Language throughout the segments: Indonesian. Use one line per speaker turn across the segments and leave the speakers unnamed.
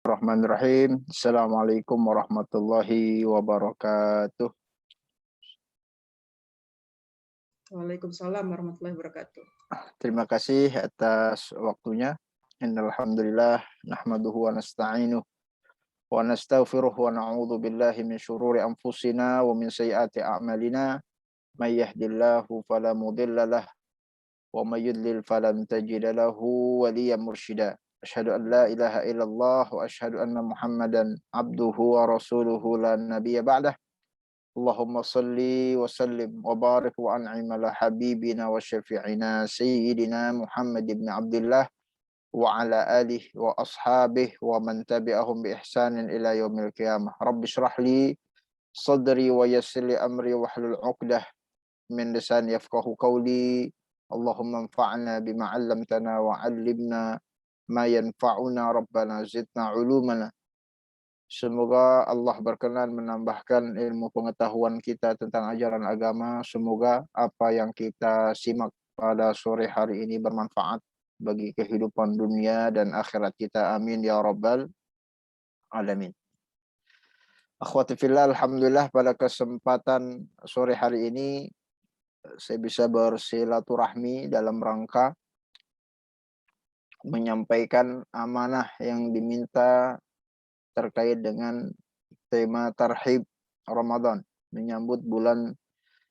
Bismillahirrahmanirrahim. Assalamualaikum warahmatullahi wabarakatuh.
Waalaikumsalam warahmatullahi wabarakatuh.
Terima kasih atas waktunya. Innalhamdulillah nahmaduhu wa nasta'inuh wa nastaghfiruh wa na'udzu billahi min syururi anfusina wa min sayyiati a'malina. May yahdihillahu fala mudilla lah wa may yudlil falan tajida lahu waliyyan mursyida. Asyhadu an la ilaha illallah wa asyhadu anna Muhammadan abduhu wa rasuluhu la nabiyya ba'dah. Allahumma salli wa sallim wa barik wa an'im ala habibina wa syafi'ina sayyidina Muhammad ibn Abdullah wa ala alihi wa ashabihi wa man tabi'ahum bi ihsanin ila yaumil qiyamah. Rabbi shrah li sadri wa yassir li amri wa hlul 'uqdah min lisani yafqahu qawli. Allahumma anfa'na bima 'allamtana wa 'allimna ma yanfa'una rabbana zidna 'ulumana. Semoga Allah berkenan menambahkan ilmu pengetahuan kita tentang ajaran agama. Semoga apa yang kita simak pada sore hari ini bermanfaat bagi kehidupan dunia dan akhirat kita. Amin ya rabbal alamin. Akhwati fillah, alhamdulillah pada kesempatan sore hari ini saya bisa bersilaturahmi dalam rangka menyampaikan amanah yang diminta terkait dengan tema tarhib Ramadan, menyambut bulan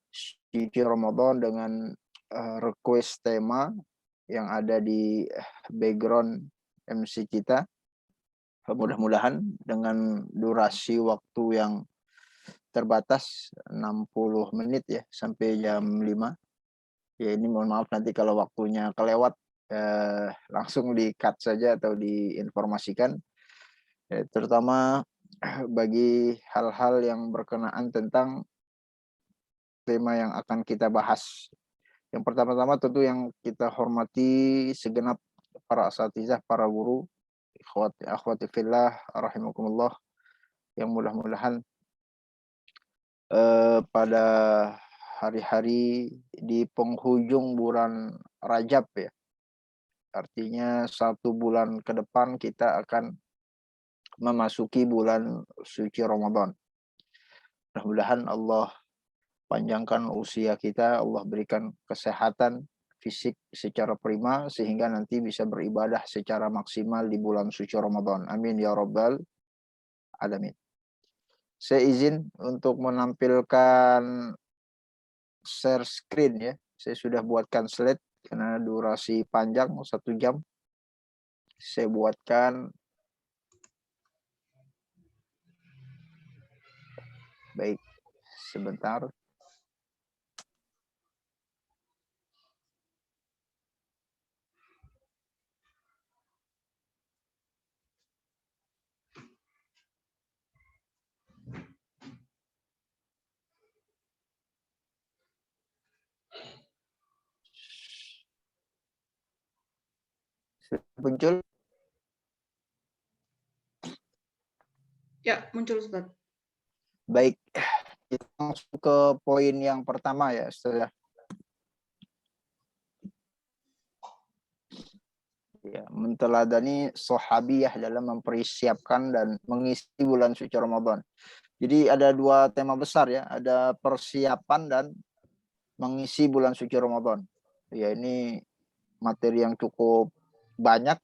suci Ramadan dengan request tema yang ada di background MC kita. Mudah-mudahan dengan durasi waktu yang terbatas 60 menit ya sampai jam 5. Ya ini mohon maaf nanti kalau waktunya kelewat langsung di-cut saja atau diinformasikan. Terutama bagi hal-hal yang berkenaan tentang tema yang akan kita bahas. Yang pertama-tama tentu yang kita hormati segenap para asatizah, para guru, akhwati fillah rahimakumullah, yang mudah-mudahan pada hari-hari di penghujung bulan Rajab ya, artinya 1 bulan ke depan kita akan memasuki bulan suci Ramadan. Mudah-mudahan Allah panjangkan usia kita, Allah berikan kesehatan fisik secara prima sehingga nanti bisa beribadah secara maksimal di bulan suci Ramadan. Amin ya rabbal alamin. Saya izin untuk menampilkan share screen ya. Saya sudah buatkan slide karena durasi panjang 1 jam. Saya buatkan. Baik, sebentar. Muncul?
Ya, muncul Ustaz.
Baik, kita langsung ke poin yang pertama ya setelah ya, menteladani sahabiyah dalam mempersiapkan dan mengisi bulan suci Ramadan. Jadi ada 2 tema besar ya, ada persiapan dan mengisi bulan suci Ramadan. Ya ini materi yang cukup banyak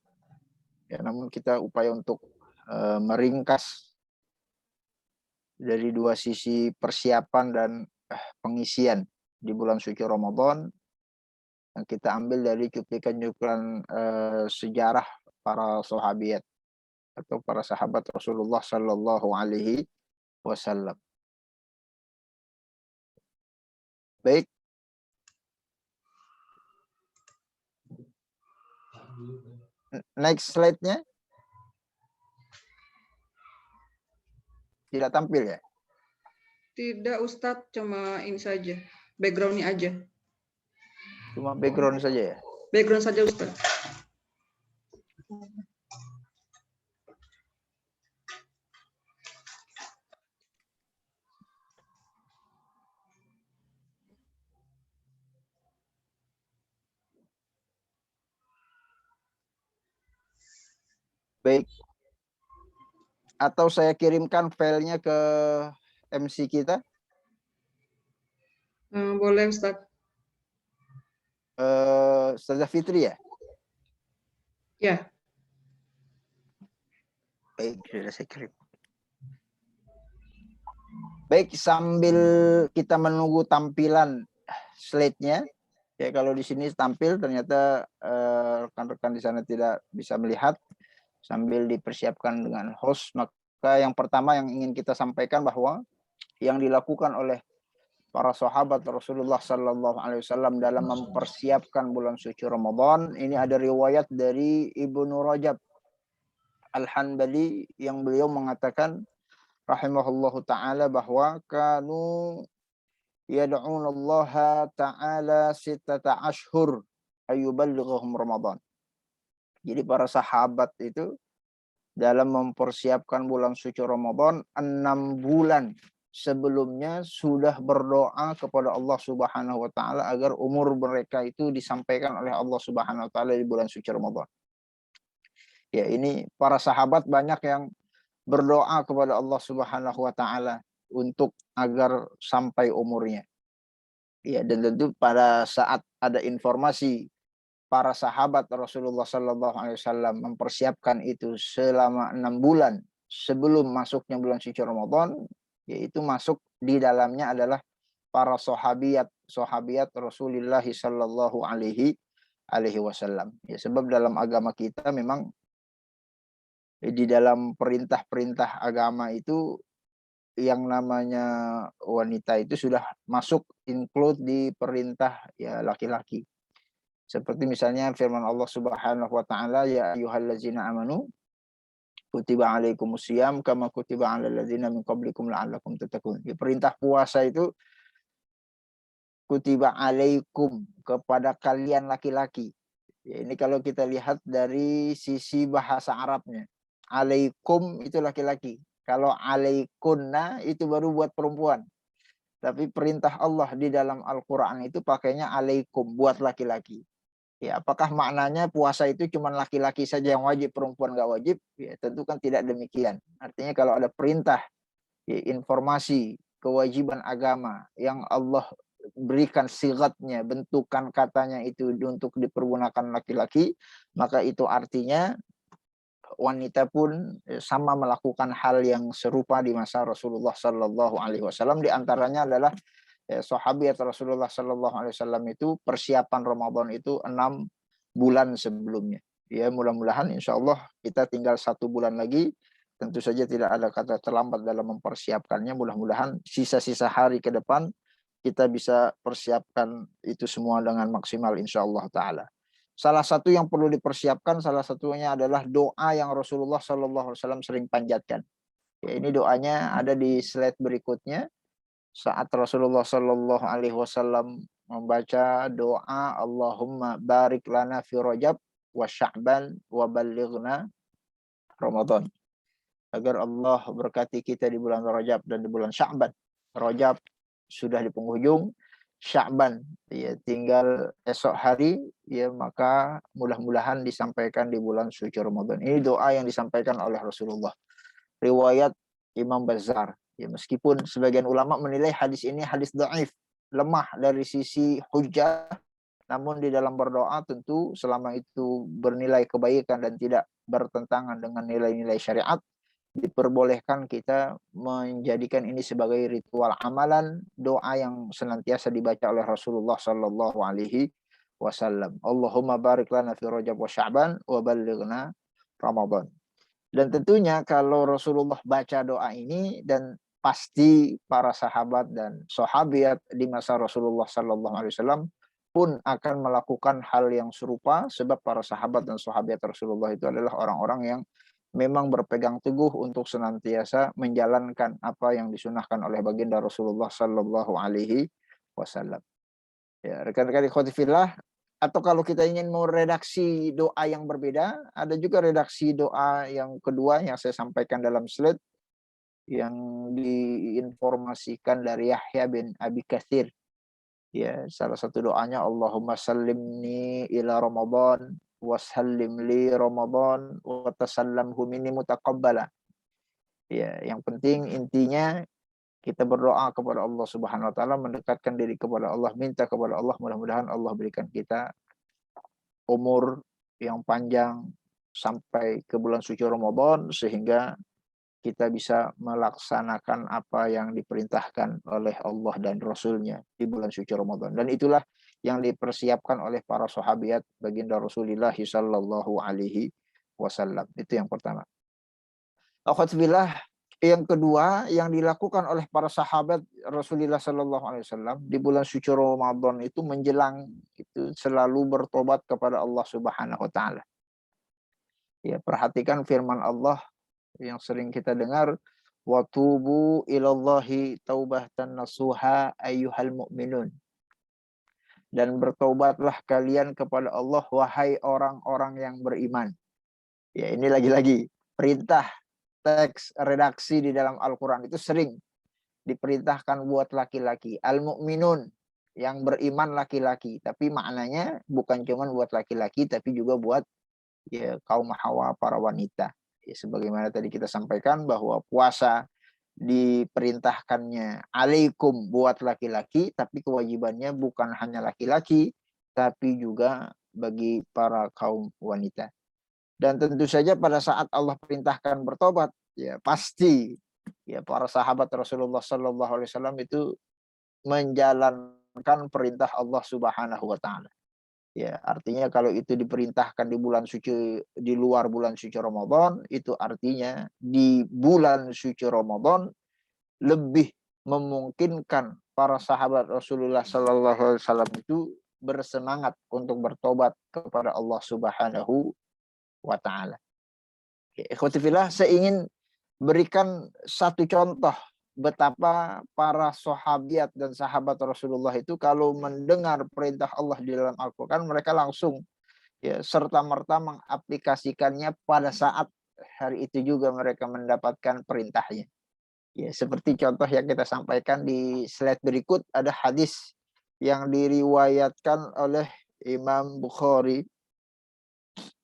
ya, namun kita upaya untuk meringkas dari 2 sisi persiapan dan pengisian di bulan suci Ramadan yang kita ambil dari cuplikan-cuplikan sejarah para sahabiat atau para sahabat Rasulullah Shallallahu Alaihi Wasallam. Baik. Next slide-nya. Tidak tampil ya?
Tidak Ustadz, cuma ini saja. Background-nya aja.
Cuma background saja ya?
Background saja Ustadz.
Baik. Atau saya kirimkan filenya ke MC kita.
Boleh Ustaz.
Ustazah Fitri ya?
Ya.
Baik, sudah saya kirim. Baik, sambil kita menunggu tampilan slide-nya, ya kalau di sini tampil ternyata rekan-rekan di sana tidak bisa melihat, sambil dipersiapkan dengan host, maka yang pertama yang ingin kita sampaikan bahwa yang dilakukan oleh para sahabat Rasulullah Sallallahu Alaihi Wasallam dalam mempersiapkan bulan suci Ramadan ini ada riwayat dari Ibnu Rajab Al-Hanbali yang beliau mengatakan rahimahullahu taala bahwa kanu yad'una Allah taala sittata ashhur ayuballighahum Ramadan. Jadi para sahabat itu dalam mempersiapkan bulan suci Ramadan 6 bulan sebelumnya sudah berdoa kepada Allah Subhanahu wa taala agar umur mereka itu disampaikan oleh Allah Subhanahu wa taala di bulan suci Ramadan. Ya, ini para sahabat banyak yang berdoa kepada Allah Subhanahu wa taala untuk agar sampai umurnya. Ya, dan tentu pada saat ada informasi para sahabat Rasulullah Sallallahu Alaihi Wasallam mempersiapkan itu selama 6 bulan sebelum masuknya bulan suci Ramadan, yaitu masuk di dalamnya adalah para sahabiat Rasulullah Sallallahu Alaihi Wasallam. Ya, sebab dalam agama kita memang di dalam perintah-perintah agama itu yang namanya wanita itu sudah masuk include di perintah ya laki-laki. Seperti misalnya firman Allah Subhanahu wa taala, ya ayyuhallazina amanu kutiba alaikumusiyam kama kutiba alal ladzina min qablikum la'allakum tattaqun. Ya, perintah puasa itu kutiba alaikum kepada kalian laki-laki. Ya, ini kalau kita lihat dari sisi bahasa Arabnya. Alaikum itu laki-laki. Kalau alaikunna itu baru buat perempuan. Tapi perintah Allah di dalam Al-Quran itu pakainya alaikum buat laki-laki. Ya, apakah maknanya puasa itu cuma laki-laki saja yang wajib, perempuan nggak wajib? Ya, tentu kan tidak demikian. Artinya kalau ada perintah, ya, informasi, kewajiban agama yang Allah berikan sigatnya, bentukan katanya itu untuk dipergunakan laki-laki, maka itu artinya wanita pun sama melakukan hal yang serupa di masa Rasulullah Sallallahu Alaihi Wasallam. Di antaranya adalah sahabat Rasulullah Sallallahu Alaihi Wasallam itu persiapan Ramadan itu 6 bulan sebelumnya. Ya, mudah-mudahan insya Allah kita tinggal 1 bulan lagi. Tentu saja tidak ada kata terlambat dalam mempersiapkannya. Mudah-mudahan sisa-sisa hari ke depan kita bisa persiapkan itu semua dengan maksimal insya Allah Ta'ala. Salah satu yang perlu dipersiapkan, salah satunya adalah doa yang Rasulullah Sallallahu Alaihi Wasallam sering panjatkan. Ya, ini doanya ada di slide berikutnya. Saat Rasulullah Sallallahu Alaihi Wasallam membaca doa Allahumma barik lana fi Rajab wa Sya'ban wa balighna Ramadan. Agar Allah berkati kita di bulan Rajab dan di bulan Sya'ban. Rajab sudah di penghujung, Sya'ban ya tinggal esok hari, ya maka mudah-mudahan disampaikan di bulan suci Ramadan. Ini doa yang disampaikan oleh Rasulullah. Riwayat Imam Bazzar. Ya, meskipun sebagian ulama menilai hadis ini hadis dhaif, lemah dari sisi hujjah, namun di dalam berdoa tentu selama itu bernilai kebaikan dan tidak bertentangan dengan nilai-nilai syariat, diperbolehkan kita menjadikan ini sebagai ritual amalan doa yang senantiasa dibaca oleh Rasulullah Sallallahu Alaihi Wasallam. Allahumma barik lana fi Rajab wa Sya'ban wa balighna Ramadan. Dan tentunya kalau Rasulullah baca doa ini, dan pasti para sahabat dan sahabiat di masa Rasulullah Sallallahu Alaihi Wasallam pun akan melakukan hal yang serupa, sebab para sahabat dan sahabiat Rasulullah itu adalah orang-orang yang memang berpegang teguh untuk senantiasa menjalankan apa yang disunahkan oleh baginda Rasulullah Sallallahu Alaihi Wasallam. Ya, rekan-rekan ikhwati fillah, atau kalau kita ingin mau redaksi doa yang berbeda, ada juga redaksi doa yang kedua yang saya sampaikan dalam slide yang diinformasikan dari Yahya bin Abi Katsir. Ya, salah satu doanya Allahumma sallimni ila Ramadan wasallim li Ramadan wa tasallamhu minni mutaqabbala. Ya, yang penting intinya kita berdoa kepada Allah Subhanahu wa taala, mendekatkan diri kepada Allah, minta kepada Allah, mudah-mudahan Allah berikan kita umur yang panjang sampai ke bulan suci Ramadan sehingga kita bisa melaksanakan apa yang diperintahkan oleh Allah dan Rasul-Nya di bulan suci Ramadan. Dan itulah yang dipersiapkan oleh para sahabat baginda Rasulullah sallallahu alaihi wasallam. Itu yang pertama. Alhamdulillah, yang kedua yang dilakukan oleh para sahabat Rasulullah sallallahu alaihi wasallam di bulan suci Ramadan itu menjelang itu selalu bertobat kepada Allah Subhanahu wa taala. Ya, perhatikan firman Allah yang sering kita dengar, wa tubu ilallahi taubatan nasuha ayyuhal mu'minun. Dan bertobatlah kalian kepada Allah wahai orang-orang yang beriman. Ya, ini lagi-lagi perintah teks redaksi di dalam Al-Qur'an itu sering diperintahkan buat laki-laki. Al-mu'minun, yang beriman laki-laki, tapi maknanya bukan cuma buat laki-laki tapi juga buat ya kaum hawa para wanita. Ya, sebagaimana tadi kita sampaikan bahwa puasa diperintahkannya alaikum buat laki-laki, tapi kewajibannya bukan hanya laki-laki, tapi juga bagi para kaum wanita. Dan tentu saja pada saat Allah perintahkan bertobat, ya pasti ya para sahabat Rasulullah Sallallahu Alaihi Wasallam itu menjalankan perintah Allah Subhanahu Wa Taala. Ya, artinya kalau itu diperintahkan di bulan suci, di luar bulan suci Ramadan, itu artinya di bulan suci Ramadan lebih memungkinkan para sahabat Rasulullah Sallallahu Alaihi Wasallam itu bersemangat untuk bertobat kepada Allah Subhanahu wa Ta'ala. Ikhwati fillah, saya ingin berikan satu contoh betapa para sahabat dan sahabat Rasulullah itu kalau mendengar perintah Allah di dalam Al-Quran, mereka langsung ya serta-merta mengaplikasikannya pada saat hari itu juga mereka mendapatkan perintahnya. Ya, seperti contoh yang kita sampaikan di slide berikut, ada hadis yang diriwayatkan oleh Imam Bukhari.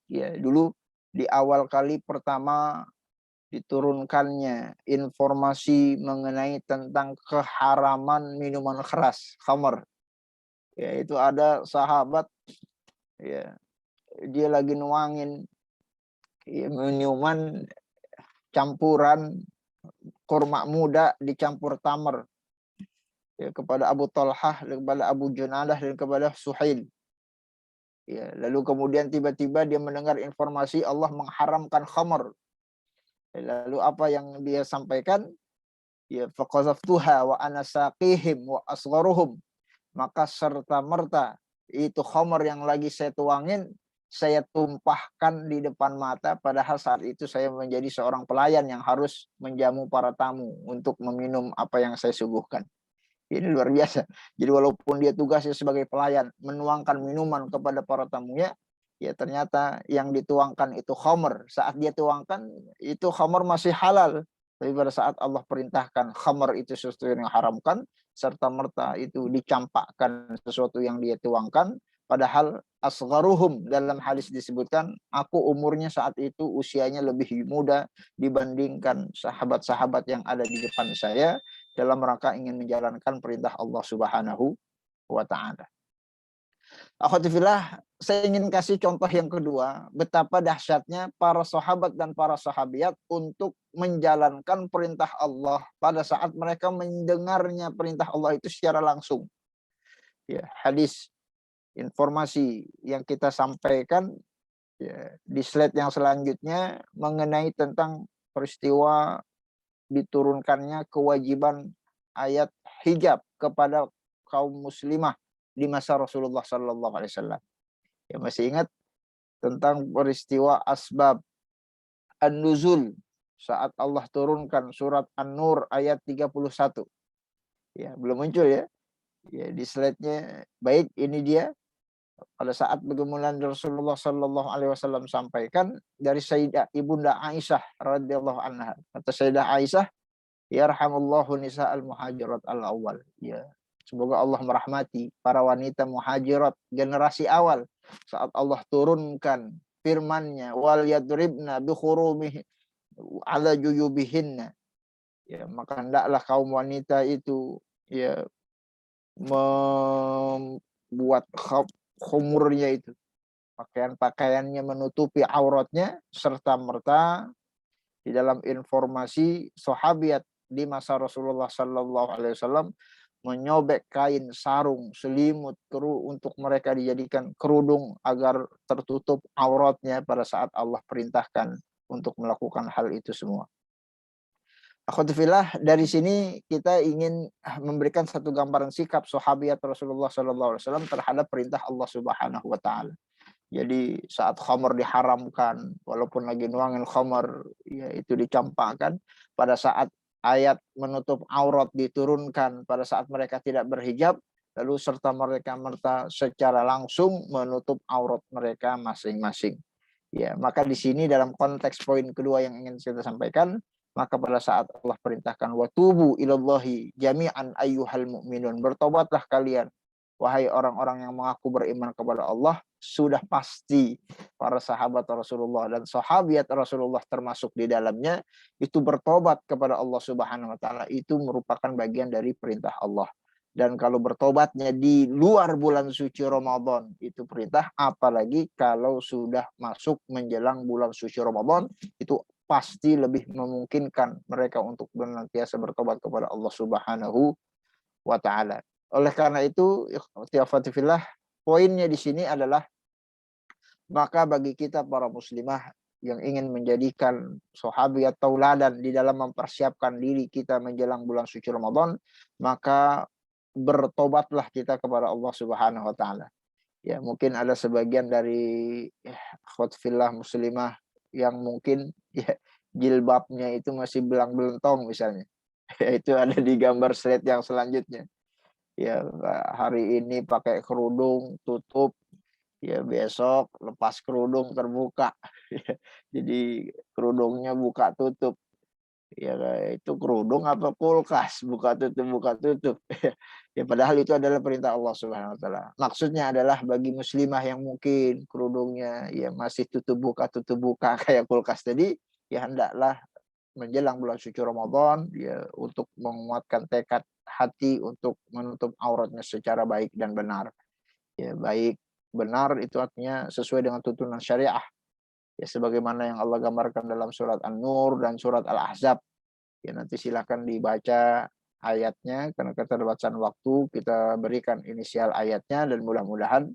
Ya, dulu di awal kali pertama diturunkannya informasi mengenai tentang keharaman minuman keras, khamar. Ya, itu ada sahabat ya, dia lagi nuangin ya, minuman campuran kurma muda dicampur tamar ya, kepada Abu Talhah, kepada Abu Junadah dan kepada Suhail. Ya, lalu kemudian tiba-tiba dia mendengar informasi Allah mengharamkan khamar. Lalu apa yang dia sampaikan? Ya, faqazaftuha wa ana saqihim wa asgharuhum. Maka serta-merta itu khamar yang lagi saya tuangin, saya tumpahkan di depan mata, padahal saat itu saya menjadi seorang pelayan yang harus menjamu para tamu untuk meminum apa yang saya suguhkan. Ini luar biasa. Jadi walaupun dia tugasnya sebagai pelayan, menuangkan minuman kepada para tamunya, ya ternyata yang dituangkan itu khamar. Saat dia tuangkan, itu khamar masih halal. Tapi pada saat Allah perintahkan khamar itu sesuatu yang haramkan, serta-merta itu dicampakkan sesuatu yang dia tuangkan, padahal asgharuhum dalam hadis disebutkan, aku umurnya saat itu usianya lebih muda dibandingkan sahabat-sahabat yang ada di depan saya, dalam rangka ingin menjalankan perintah Allah Subhanahu wa Ta'ala. Alhamdulillah, saya ingin kasih contoh yang kedua, betapa dahsyatnya para sahabat dan para sahabiat untuk menjalankan perintah Allah pada saat mereka mendengarnya perintah Allah itu secara langsung. Ya, hadis informasi yang kita sampaikan ya, di slide yang selanjutnya mengenai tentang peristiwa diturunkannya kewajiban ayat hijab kepada kaum muslimah di masa Rasulullah Sallallahu Alaihi Wasallam. Ya, masih ingat tentang peristiwa asbab an-nuzul saat Allah turunkan surat An-Nur ayat 31. Ya, belum muncul ya. Ya, di slide-nya. Baik, ini dia. Pada saat pergumulan Rasulullah Sallallahu Alaihi Wasallam sampaikan dari Sayyidah Ibunda Aisyah radhiyallahu anha. Kata Sayyidah Aisyah, yarhamullahu nisa'al muhajirat al-awwal. Ya, semoga Allah merahmati para wanita muhajirat generasi awal saat Allah turunkan firman-Nya wal yadribna bi ala juyubihinna. Ya, maka hendaklah kaum wanita itu ya membuat khumurnya itu, pakaian-pakaiannya menutupi auratnya, serta merta di dalam informasi sahabiat di masa Rasulullah Sallallahu Alaihi Wasallam menyobek kain sarung selimut untuk mereka dijadikan kerudung agar tertutup auratnya pada saat Allah perintahkan untuk melakukan hal itu semua. Akhwatifillah, dari sini kita ingin memberikan satu gambaran sikap sahabiat Rasulullah Sallallahu Alaihi Wasallam terhadap perintah Allah Subhanahu Wa Taala. Jadi saat khamar diharamkan, walaupun lagi nuangin khamar, ya itu dicampakkan. Pada saat ayat menutup aurat diturunkan, pada saat mereka tidak berhijab, lalu serta mereka secara langsung menutup aurat mereka masing-masing. Ya, maka di sini dalam konteks poin kedua yang ingin kita sampaikan, maka pada saat Allah perintahkan watubu ilallahi jami'an ayyuhal mu'minun, bertobatlah kalian wahai orang-orang yang mengaku beriman kepada Allah. Sudah pasti para sahabat Rasulullah dan sahabiat Rasulullah termasuk di dalamnya itu bertobat kepada Allah Subhanahu wa taala, itu merupakan bagian dari perintah Allah. Dan kalau bertobatnya di luar bulan suci Ramadan itu perintah, apalagi kalau sudah masuk menjelang bulan suci Ramadan, itu pasti lebih memungkinkan mereka untuk senantiasa bertobat kepada Allah Subhanahu wa taala. Oleh karena itu, ikhwatifillah, poinnya di sini adalah maka bagi kita para muslimah yang ingin menjadikan sahabiat tauladan di dalam mempersiapkan diri kita menjelang bulan suci Ramadan, maka bertobatlah kita kepada Allah Subhanahu wa taala. Ya, mungkin ada sebagian dari akhwatifillah muslimah yang mungkin ya, jilbabnya itu masih belang-belentong misalnya. Itu ada di gambar slide yang selanjutnya. Ya, hari ini pakai kerudung tutup, ya besok lepas kerudung terbuka. Jadi kerudungnya buka tutup. Ya itu kerudung apa kulkas, buka tutup. Ya padahal itu adalah perintah Allah Subhanahu wa taala. Maksudnya adalah bagi muslimah yang mungkin kerudungnya ya masih tutup buka kayak kulkas tadi, ya hendaklah menjelang bulan suci Ramadan ya untuk menguatkan tekad hati untuk menutup auratnya secara baik dan benar. Ya, baik benar itu artinya sesuai dengan tuntunan syariah. Ya sebagaimana yang Allah gambarkan dalam surat An-Nur dan surat Al-Ahzab. Ya nanti silakan dibaca ayatnya, karena keterbatasan waktu kita berikan inisial ayatnya, dan mudah-mudahan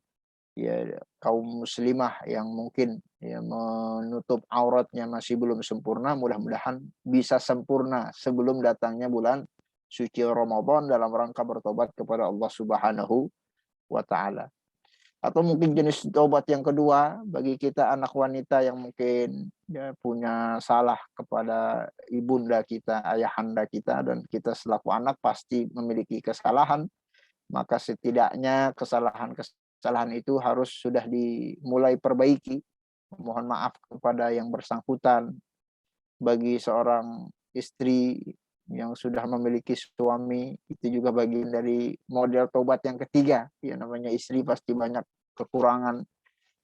ya kaum muslimah yang mungkin ya menutup auratnya masih belum sempurna, mudah-mudahan bisa sempurna sebelum datangnya bulan suci Ramadan dalam rangka bertobat kepada Allah Subhanahu wa taala. Atau mungkin jenis tobat yang kedua bagi kita anak wanita yang mungkin ya, punya salah kepada ibunda kita, ayahanda kita, dan kita selaku anak pasti memiliki kesalahan, maka setidaknya kesalahan itu harus sudah dimulai perbaiki. Mohon maaf kepada yang bersangkutan. Bagi seorang istri yang sudah memiliki suami, itu juga bagian dari model tobat yang ketiga. Ya namanya istri pasti banyak kekurangan,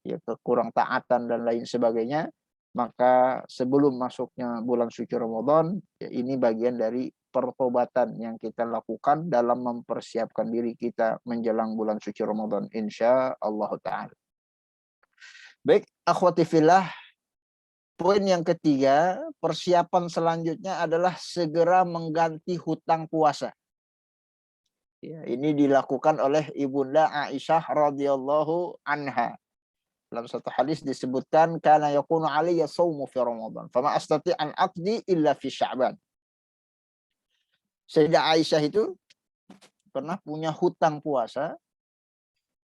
ya kekurang taatan dan lain sebagainya. Maka sebelum masuknya bulan suci Ramadan, ya ini bagian dari pertobatan yang kita lakukan dalam mempersiapkan diri kita menjelang bulan suci Ramadan, insya Allah ta'ala. Baik, akhwati fillah, poin yang ketiga, persiapan selanjutnya adalah segera mengganti hutang puasa. Ya, ini dilakukan oleh Ibunda Aisyah radhiyallahu anha. Dalam satu hadis disebutkan, kana yakunu alayya shaumu fi Ramadan, fama astati an aqdi illa fi Sya'ban. Sayyidah Aisyah itu pernah punya hutang puasa,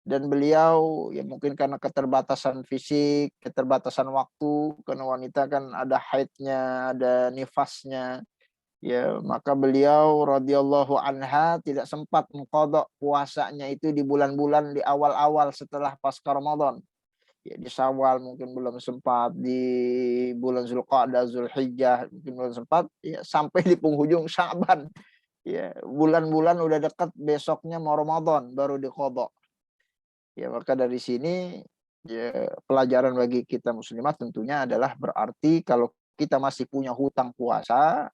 dan beliau ya mungkin karena keterbatasan fisik, keterbatasan waktu, karena wanita kan ada haidnya, ada nifasnya, ya maka beliau radhiyallahu anha tidak sempat mengqadha puasanya itu di bulan-bulan di awal-awal setelah pasca Ramadan. Ya di Syawal mungkin belum sempat, di bulan Zulqa'dah, Zulhijjah mungkin belum sempat, ya sampai di penghujung Sya'ban. Ya, bulan-bulan udah dekat besoknya mau Ramadan baru diqadha. Ya maka dari sini ya pelajaran bagi kita muslimat tentunya adalah berarti kalau kita masih punya hutang puasa,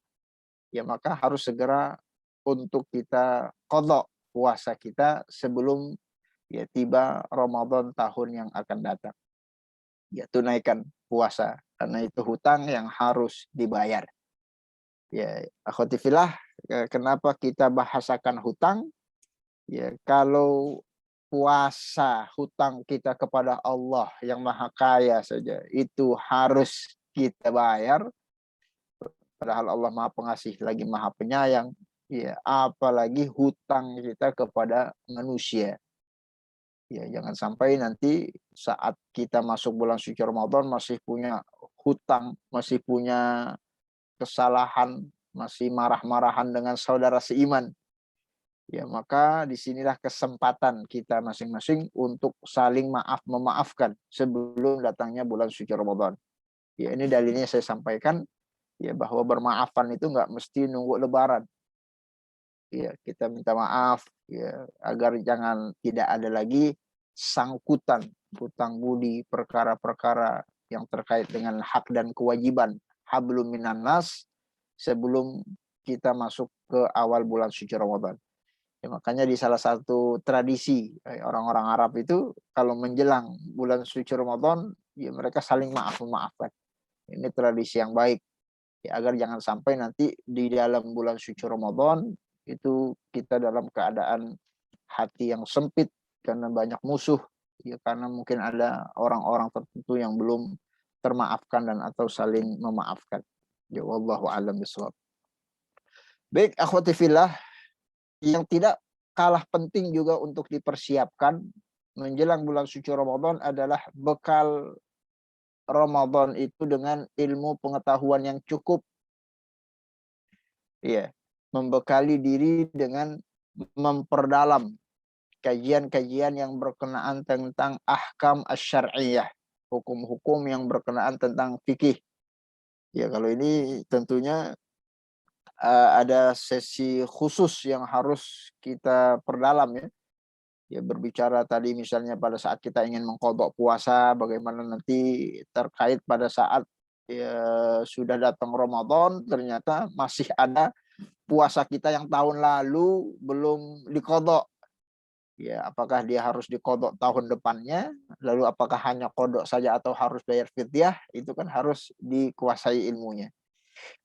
ya maka harus segera untuk kita qadha puasa kita sebelum ya tiba Ramadan tahun yang akan datang. Ya tunaikan puasa karena itu hutang yang harus dibayar. Ya, akhwati fillah, kenapa kita bahasakan hutang? Ya, kalau puasa hutang kita kepada Allah yang Maha Kaya saja itu harus kita bayar, padahal Allah Maha Pengasih lagi Maha Penyayang. Ya, apalagi hutang kita kepada manusia. Ya, jangan sampai nanti saat kita masuk bulan suci Ramadan masih punya hutang, masih punya kesalahan, masih marah-marahan dengan saudara seiman. Ya, maka disinilah kesempatan kita masing-masing untuk saling maaf memaafkan sebelum datangnya bulan suci Ramadan. Ya, ini dalilnya saya sampaikan ya bahwa bermaafan itu nggak mesti nunggu Lebaran. Ya, kita minta maaf ya agar jangan tidak ada lagi sangkutan hutang budi perkara-perkara yang terkait dengan hak dan kewajiban hablum minan nas sebelum kita masuk ke awal bulan suci Ramadan. Ya, makanya di salah satu tradisi orang-orang Arab itu kalau menjelang bulan suci Ramadan, ya mereka saling maaf-memaafkan. Ini tradisi yang baik. Ya, agar jangan sampai nanti di dalam bulan suci Ramadan itu kita dalam keadaan hati yang sempit karena banyak musuh. Ya, karena mungkin ada orang-orang tertentu yang belum termaafkan dan atau saling memaafkan. Ya, wallahu a'lam bishawab. Baik, akhwati fillah, yang tidak kalah penting juga untuk dipersiapkan menjelang bulan suci Ramadan adalah bekal Ramadan itu dengan ilmu pengetahuan yang cukup. Ya, membekali diri dengan memperdalam kajian-kajian yang berkenaan tentang ahkam asy-syar'iyyah, hukum-hukum yang berkenaan tentang fikih. Ya, kalau ini tentunya ada sesi khusus yang harus kita perdalam ya. Ya, berbicara tadi misalnya pada saat kita ingin mengqadha puasa, bagaimana nanti terkait pada saat ya, sudah datang Ramadan ternyata masih ada puasa kita yang tahun lalu belum diqadha. Ya, apakah dia harus diqadha tahun depannya? Lalu apakah hanya qadha saja atau harus bayar fidyah? Itu kan harus dikuasai ilmunya.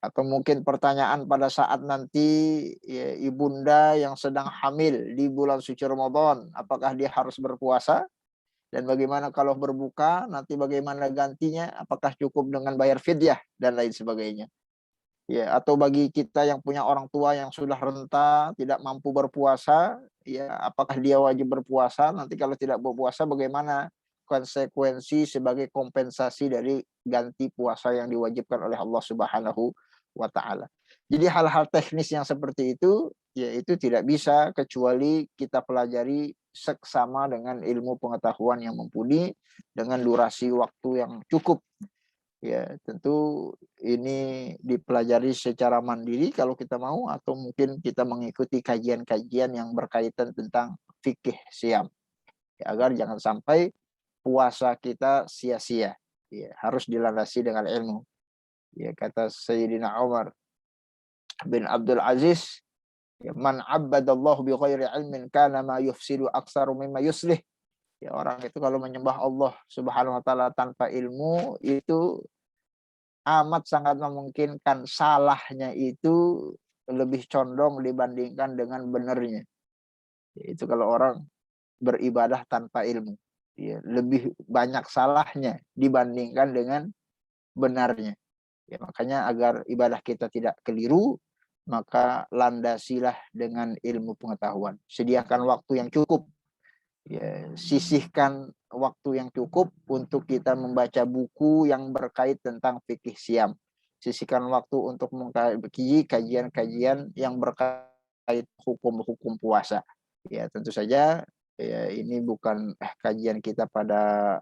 Atau mungkin pertanyaan pada saat nanti ya, ibunda yang sedang hamil di bulan suci Ramadan, apakah dia harus berpuasa? Dan bagaimana kalau berbuka? Nanti bagaimana gantinya? Apakah cukup dengan bayar fidyah dan lain sebagainya? Ya, atau bagi kita yang punya orang tua yang sudah renta, tidak mampu berpuasa, ya apakah dia wajib berpuasa? Nanti kalau tidak berpuasa bagaimana konsekuensi sebagai kompensasi dari ganti puasa yang diwajibkan oleh Allah Subhanahu wa taala. Jadi hal-hal teknis yang seperti itu ya itu tidak bisa kecuali kita pelajari seksama dengan ilmu pengetahuan yang mumpuni dengan durasi waktu yang cukup. Ya, tentu ini dipelajari secara mandiri kalau kita mau atau mungkin kita mengikuti kajian-kajian yang berkaitan tentang fikih siam. Ya, agar jangan sampai puasa kita sia-sia. Ya, harus dilandasi dengan ilmu. Ya, kata Sayyidina Umar bin Abdul Aziz, ya, man abbadallahu bi ghairi ilmin kana ma yufsidu aktsaru mimma yuslih. Ya, orang itu kalau menyembah Allah Subhanahu wa taala tanpa ilmu itu amat sangat memungkinkan salahnya itu lebih condong dibandingkan dengan benernya. Itu kalau orang beribadah tanpa ilmu. Ya, lebih banyak salahnya dibandingkan dengan benarnya. Ya, makanya agar ibadah kita tidak keliru, maka landasilah dengan ilmu pengetahuan. Sediakan waktu yang cukup. Ya, sisihkan waktu yang cukup untuk kita membaca buku yang berkait tentang fikih siam. Sisihkan waktu untuk mengkaji kajian-kajian yang berkait hukum-hukum puasa. Ya, tentu saja ya, ini bukan kajian kita pada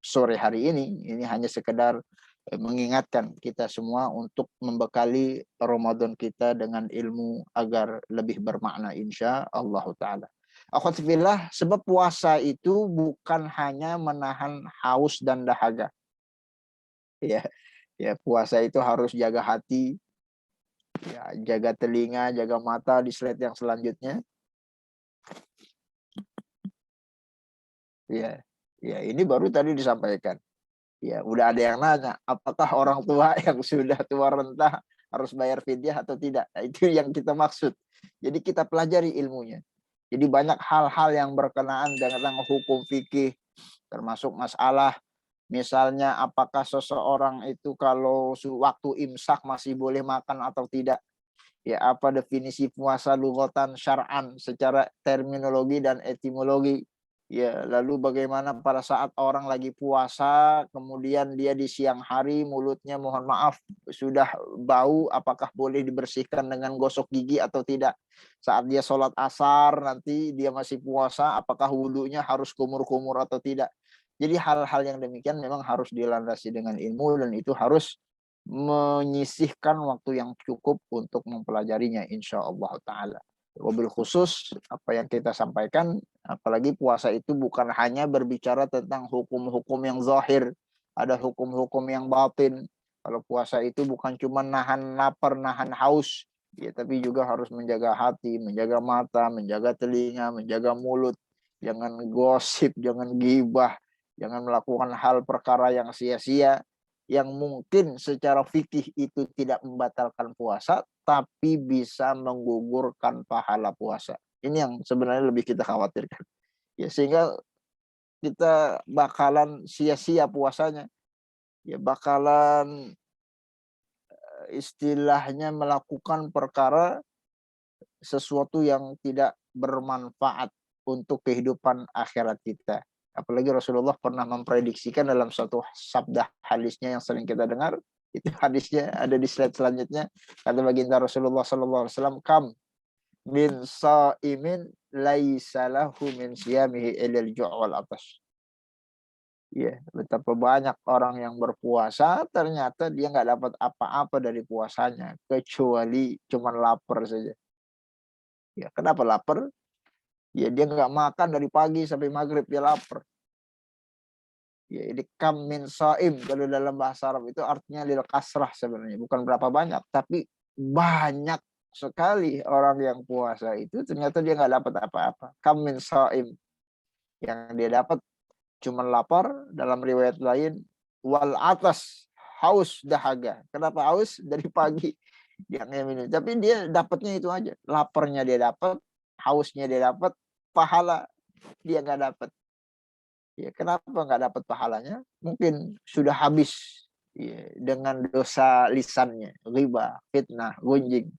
sore hari ini. Ini hanya sekedar mengingatkan kita semua untuk membekali Ramadan kita dengan ilmu agar lebih bermakna insya Allah Ta'ala. Akhwatifillah, sebab puasa itu bukan hanya menahan haus dan dahaga. Ya, Ya, puasa itu harus jaga hati, ya, jaga telinga, jaga mata di slide yang selanjutnya. Ya, ya ini baru tadi disampaikan. Ya, udah ada yang nanya, apakah orang tua yang sudah tua renta harus bayar fidyah atau tidak? Nah, itu yang kita maksud. Jadi kita pelajari ilmunya. Jadi banyak hal-hal yang berkenaan dengan hukum fikih, termasuk masalah misalnya apakah seseorang itu kalau waktu imsak masih boleh makan atau tidak. Ya, apa definisi puasa lughatan syar'an secara terminologi dan etimologi. Ya, lalu bagaimana pada saat orang lagi puasa, kemudian dia di siang hari mulutnya mohon maaf sudah bau, apakah boleh dibersihkan dengan gosok gigi atau tidak? Saat dia sholat asar nanti dia masih puasa, apakah wudhunya harus kumur-kumur atau tidak? Jadi hal-hal yang demikian memang harus dilandasi dengan ilmu dan itu harus menyisihkan waktu yang cukup untuk mempelajarinya insyaallah taala. Wabil khusus apa yang kita sampaikan, apalagi puasa itu bukan hanya berbicara tentang hukum-hukum yang zahir, ada hukum-hukum yang batin. Kalau puasa itu bukan cuma nahan lapar, nahan haus, ya, tapi juga harus menjaga hati, menjaga mata, menjaga telinga, menjaga mulut. Jangan gosip, jangan gibah, jangan melakukan hal perkara yang sia-sia, yang mungkin secara fikih itu tidak membatalkan puasa, tapi bisa menggugurkan pahala puasa. Ini yang sebenarnya lebih kita khawatirkan. Ya, sehingga kita bakalan sia-sia puasanya. Ya, bakalan istilahnya melakukan perkara sesuatu yang tidak bermanfaat untuk kehidupan akhirat kita. Apalagi Rasulullah pernah memprediksikan dalam suatu sabda hadisnya yang sering kita dengar, itu hadisnya ada di slide selanjutnya. Kata baginda Rasulullah sallallahu alaihi wasallam, kam min shaimin laisa lahu min siyamihi illal ju' wal atash. Ya, betapa banyak orang yang berpuasa ternyata dia nggak dapat apa-apa dari puasanya kecuali cuman lapar saja. Ya, kenapa lapar? Ya, dia nggak makan dari pagi sampai maghrib, dia lapar. Ya, ini kam min shaim kalau dalam bahasa Arab itu artinya lil kasrah sebenarnya, bukan berapa banyak, tapi banyak sekali orang yang puasa itu ternyata dia nggak dapat apa-apa. Kam min shaim, yang dia dapat cuma lapar, dalam riwayat lain wal atas, haus dahaga. Kenapa haus? Dari pagi dia nggak minum, tapi dia dapatnya itu aja. Laparnya dia dapat, hausnya dia dapat, pahala dia nggak dapat. Ya, kenapa nggak dapat pahalanya? Mungkin sudah habis, ya, dengan dosa lisannya, riba, fitnah, gunjing.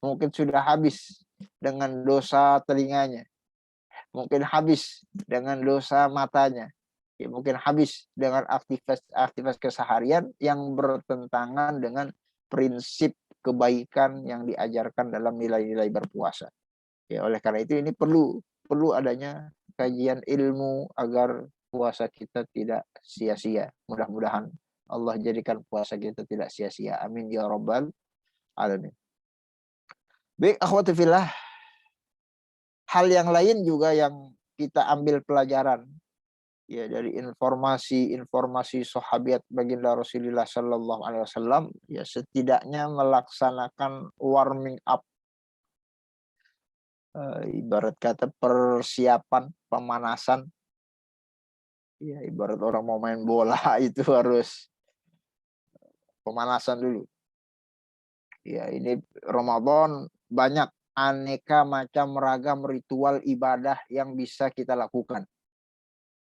Mungkin sudah habis dengan dosa telinganya. Mungkin habis dengan dosa matanya. Ya, mungkin habis dengan aktivitas keseharian yang bertentangan dengan prinsip kebaikan yang diajarkan dalam nilai-nilai berpuasa. Ya, oleh karena itu ini perlu adanya kajian ilmu agar puasa kita tidak sia-sia. Mudah-mudahan Allah jadikan puasa kita tidak sia-sia. Amin ya rabbal alamin. Baik, akhwati fillah, hal yang lain juga yang kita ambil pelajaran ya dari informasi sahabat baginda Rasulullah sallallahu alaihi wasallam, ya setidaknya melaksanakan warming up, ibarat kata persiapan pemanasan. Ya, ibarat orang mau main bola itu harus pemanasan dulu. Ya, ini Ramadan banyak aneka macam ragam ritual ibadah yang bisa kita lakukan.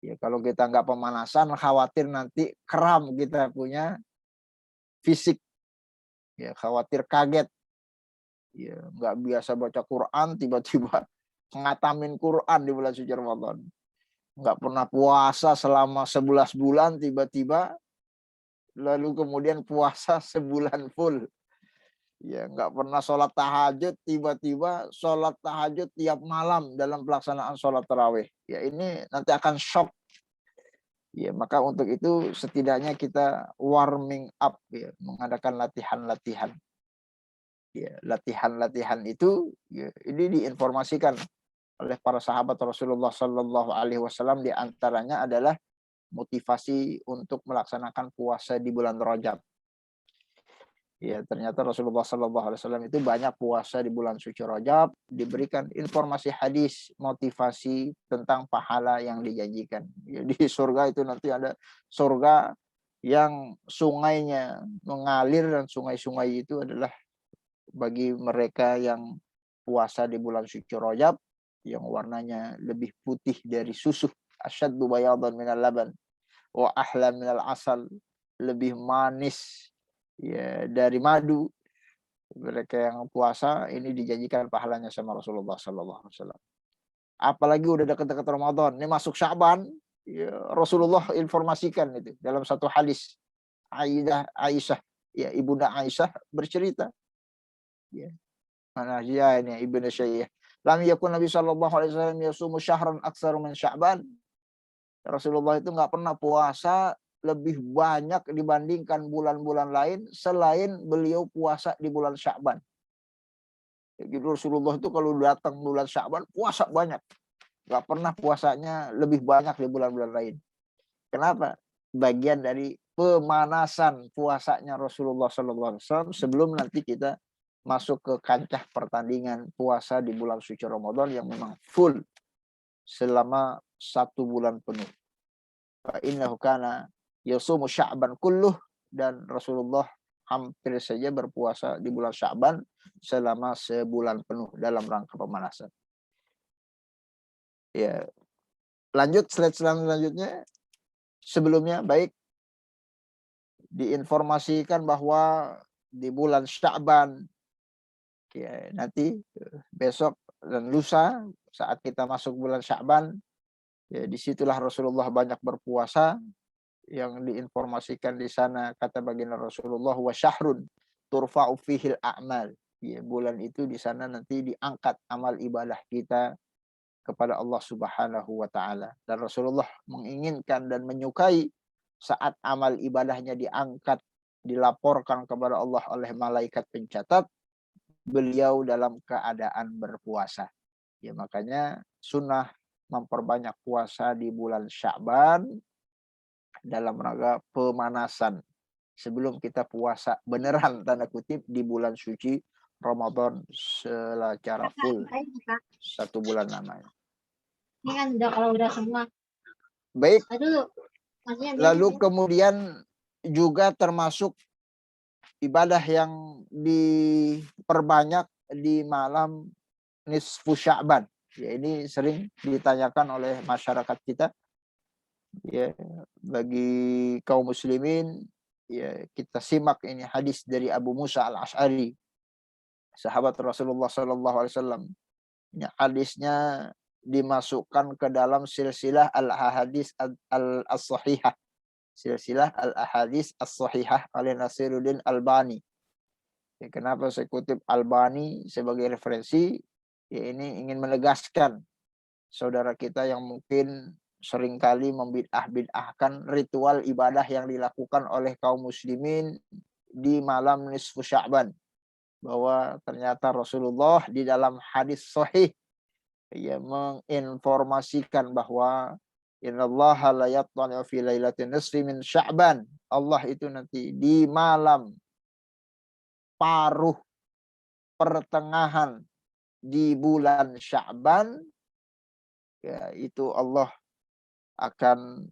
Ya, kalau kita nggak pemanasan, khawatir nanti kram kita punya fisik. Ya, khawatir kaget. Ya, nggak biasa baca Quran, tiba-tiba ngatamin Quran di bulan suci Ramadan. Nggak pernah puasa selama 11 bulan, tiba-tiba lalu kemudian puasa sebulan full. Ya, nggak pernah sholat tahajud, tiba-tiba sholat tahajud tiap malam dalam pelaksanaan sholat tarawih. Ya, ini nanti akan shock. Ya, maka untuk itu setidaknya kita warming up, ya, mengadakan latihan-latihan. Ya, latihan-latihan itu ya, ini diinformasikan oleh para sahabat Rasulullah Sallallahu Alaihi Wasallam, di antaranya adalah motivasi untuk melaksanakan puasa di bulan Rajab. Ya, ternyata Rasulullah SAW itu banyak puasa di bulan suci Rajab, diberikan informasi hadis, motivasi tentang pahala yang dijanjikan. Ya, di surga itu nanti ada surga yang sungainya mengalir, dan sungai-sungai itu adalah bagi mereka yang puasa di bulan suci Rajab, yang warnanya lebih putih dari susu, asyaddu bayadan minal laban wa ahla minal asal, lebih manis ya dari madu. Mereka yang puasa ini dijanjikan pahalanya sama Rasulullah sallallahu alaihi wasallam. Apalagi udah dekat-dekat Ramadan, ini masuk Sya'ban, ya Rasulullah informasikan itu dalam satu hadis. Aisyah, ya ibunda Aisyah bercerita, ya. Mana dia ini Ibnu Syayyah. Lam yakun Nabi sallallahu alaihi wasallam yasumu syahran aktsar min Sya'ban. Rasulullah itu nggak pernah puasa lebih banyak dibandingkan bulan-bulan lain selain beliau puasa di bulan Sya'ban. Jadi Rasulullah itu kalau datang bulan Sya'ban puasa banyak. Nggak pernah puasanya lebih banyak di bulan-bulan lain. Kenapa? Bagian dari pemanasan puasanya Rasulullah SAW sebelum nanti kita masuk ke kancah pertandingan puasa di bulan suci Ramadan yang memang full selama 1 bulan penuh. Fa innahu kana yasumu Sya'ban kulluh, dan Rasulullah hampir saja berpuasa di bulan Sya'ban selama sebulan penuh dalam rangka pemanasan. Ya, lanjut slide selanjutnya. Sebelumnya baik diinformasikan bahwa di bulan Sya'ban, ya, nanti besok dan lusa saat kita masuk bulan Sya'ban, ya disitulah Rasulullah banyak berpuasa. Yang diinformasikan di sana kata baginda Rasulullah, wa syahrun turfa'u fihil a'mal. Ya, bulan itu di sana nanti diangkat amal ibadah kita kepada Allah Subhanahu wa taala. Dan Rasulullah menginginkan dan menyukai saat amal ibadahnya diangkat, dilaporkan kepada Allah oleh malaikat pencatat, beliau dalam keadaan berpuasa. Ya, makanya sunnah memperbanyak puasa di bulan Sya'ban dalam rangka pemanasan sebelum kita puasa beneran tanda kutip di bulan suci Ramadan secara full 1 bulan namanya.
Ini kan udah, kalau udah semua.
Baik.
Aduh,
lalu kemudian juga termasuk ibadah yang diperbanyak di malam nisfu Sya'ban. Ya, ini sering ditanyakan oleh masyarakat kita. Ya, bagi kaum muslimin, ya kita simak ini hadis dari Abu Musa al-Ash'ari, sahabat Rasulullah SAW. Ini hadisnya dimasukkan ke dalam silsilah al-ahadis al-sahihah, silsilah al-ahadis as-sahihah oleh Nasiruddin Albani. Ya, kenapa saya kutip Albani sebagai referensi? Ya, ini ingin menegaskan saudara kita yang mungkin seringkali membid'ah-bid'ahkan ritual ibadah yang dilakukan oleh kaum muslimin di malam nisfu Sya'ban, bahwa ternyata Rasulullah di dalam hadis sahih ya menginformasikan bahwa innallaha la yattali'u fi lailatin nisfi min Sya'ban. Allah itu nanti di malam paruh pertengahan di bulan Sya'ban, ya itu Allah akan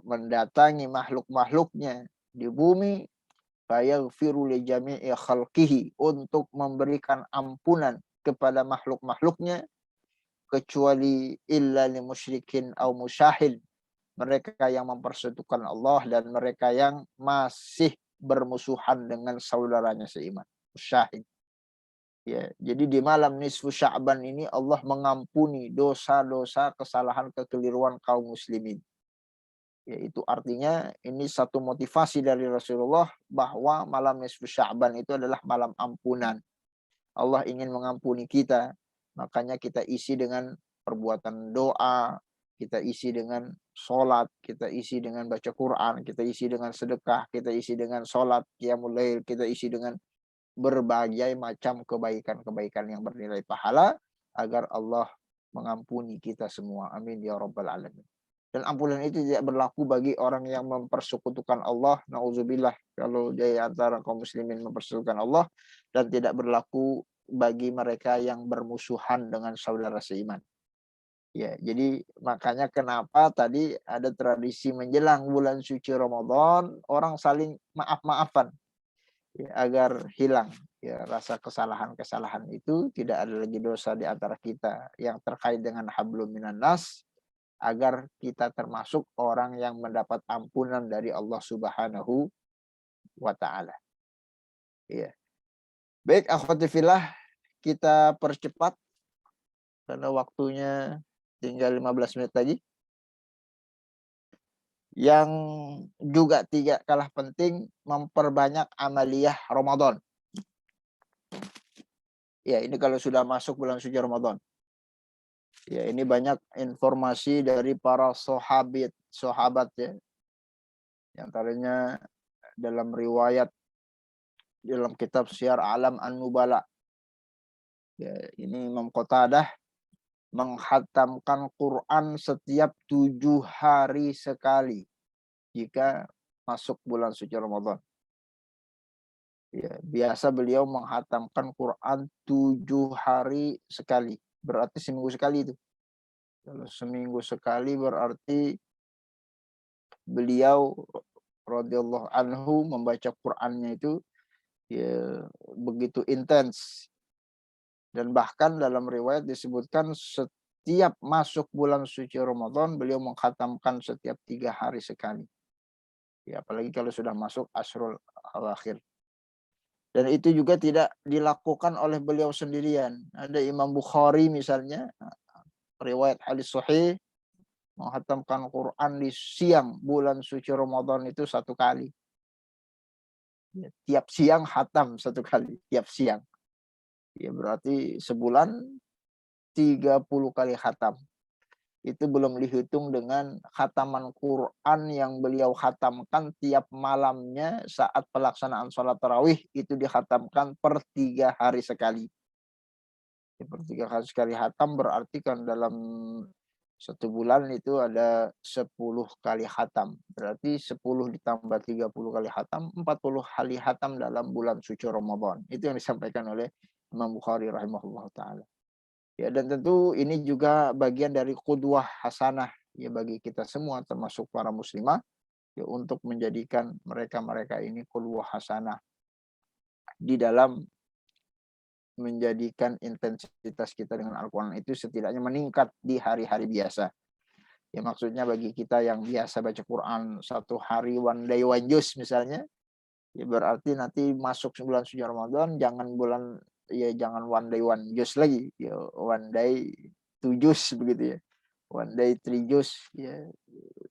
mendatangi makhluk-makhluknya di bumi, fayaghfiru li jami'i khalqihi, untuk memberikan ampunan kepada makhluk-makhluknya, kecuali illa li musyrikin au musyahid, mereka yang mempersekutukan Allah dan mereka yang masih bermusuhan dengan saudaranya seiman, musyahid. Ya, jadi di malam nisfu Sya'ban ini Allah mengampuni dosa-dosa, kesalahan, kekeliruan kaum muslimin. Yaitu artinya ini satu motivasi dari Rasulullah bahwa malam nisfu Sya'ban itu adalah malam ampunan. Allah ingin mengampuni kita, makanya kita isi dengan perbuatan doa, kita isi dengan sholat, kita isi dengan baca Quran, kita isi dengan sedekah, kita isi dengan sholat qiyamul lail, kita isi dengan berbagai macam kebaikan-kebaikan yang bernilai pahala, agar Allah mengampuni kita semua. Amin ya rabbal alamin. Dan ampunan itu tidak berlaku bagi orang yang mempersekutukan Allah. Nauzubillah kalau di antara kaum muslimin mempersekutukan Allah. Dan tidak berlaku bagi mereka yang bermusuhan dengan saudara seiman. Ya, jadi makanya kenapa tadi ada tradisi menjelang bulan suci Ramadan, orang saling maaf-maafan. Ya, agar hilang ya rasa kesalahan-kesalahan itu, tidak ada lagi dosa di antara kita yang terkait dengan hablum minan nas, agar kita termasuk orang yang mendapat ampunan dari Allah Subhanahu wa taala. Iya. Baik, akhwati fillah, kita percepat karena waktunya tinggal 15 menit lagi. Yang juga tidak kalah penting, memperbanyak amaliyah Ramadan. Ya, ini kalau sudah masuk bulan suci Ramadan. Ya, ini banyak informasi dari para sahabat ya. Yang antaranya dalam riwayat dalam kitab Syiar Alam An-Nubala. Ya, ini Imam Qatadah menghatamkan Quran setiap 7 hari sekali jika masuk bulan suci Ramadan. Ya, biasa beliau menghatamkan Quran 7 hari sekali. Berarti seminggu sekali itu. Kalau seminggu sekali berarti beliau radhiyallahu anhu membaca Qur'annya itu ya begitu intens. Dan bahkan dalam riwayat disebutkan setiap masuk bulan suci Ramadan beliau menghatamkan setiap 3 hari sekali. Ya, apalagi kalau sudah masuk Ashrul Awakhir. Dan itu juga tidak dilakukan oleh beliau sendirian. Ada Imam Bukhari misalnya, riwayat hadis sahih, menghatamkan Quran di siang bulan suci Ramadan itu 1 kali. Ya, tiap siang hatam 1 kali, tiap siang. Ya, berarti sebulan 30 kali hatam. Itu belum dihitung dengan khataman Quran yang beliau khatamkan tiap malamnya saat pelaksanaan sholat tarawih, itu dikhatamkan per 3 hari sekali. Ya, per 3 hari sekali hatam berarti kan dalam 1 bulan itu ada 10 kali hatam. Berarti 10 ditambah 30 kali hatam, 40 kali hatam dalam bulan suci Ramadan. Itu yang disampaikan oleh Imam Bukhari rahimahullah ta'ala. Ya, dan tentu ini juga bagian dari qudwah hasanah ya bagi kita semua termasuk para muslimah ya, untuk menjadikan mereka-mereka ini qudwah hasanah di dalam menjadikan intensitas kita dengan Al-Quran itu setidaknya meningkat di hari-hari biasa. Ya, maksudnya bagi kita yang biasa baca Quran 1 hari one day one juz misalnya, ya berarti nanti masuk bulan suci Ramadan jangan one day one juz lagi, ya one day 2 juz begitu ya. One day 3 juz ya,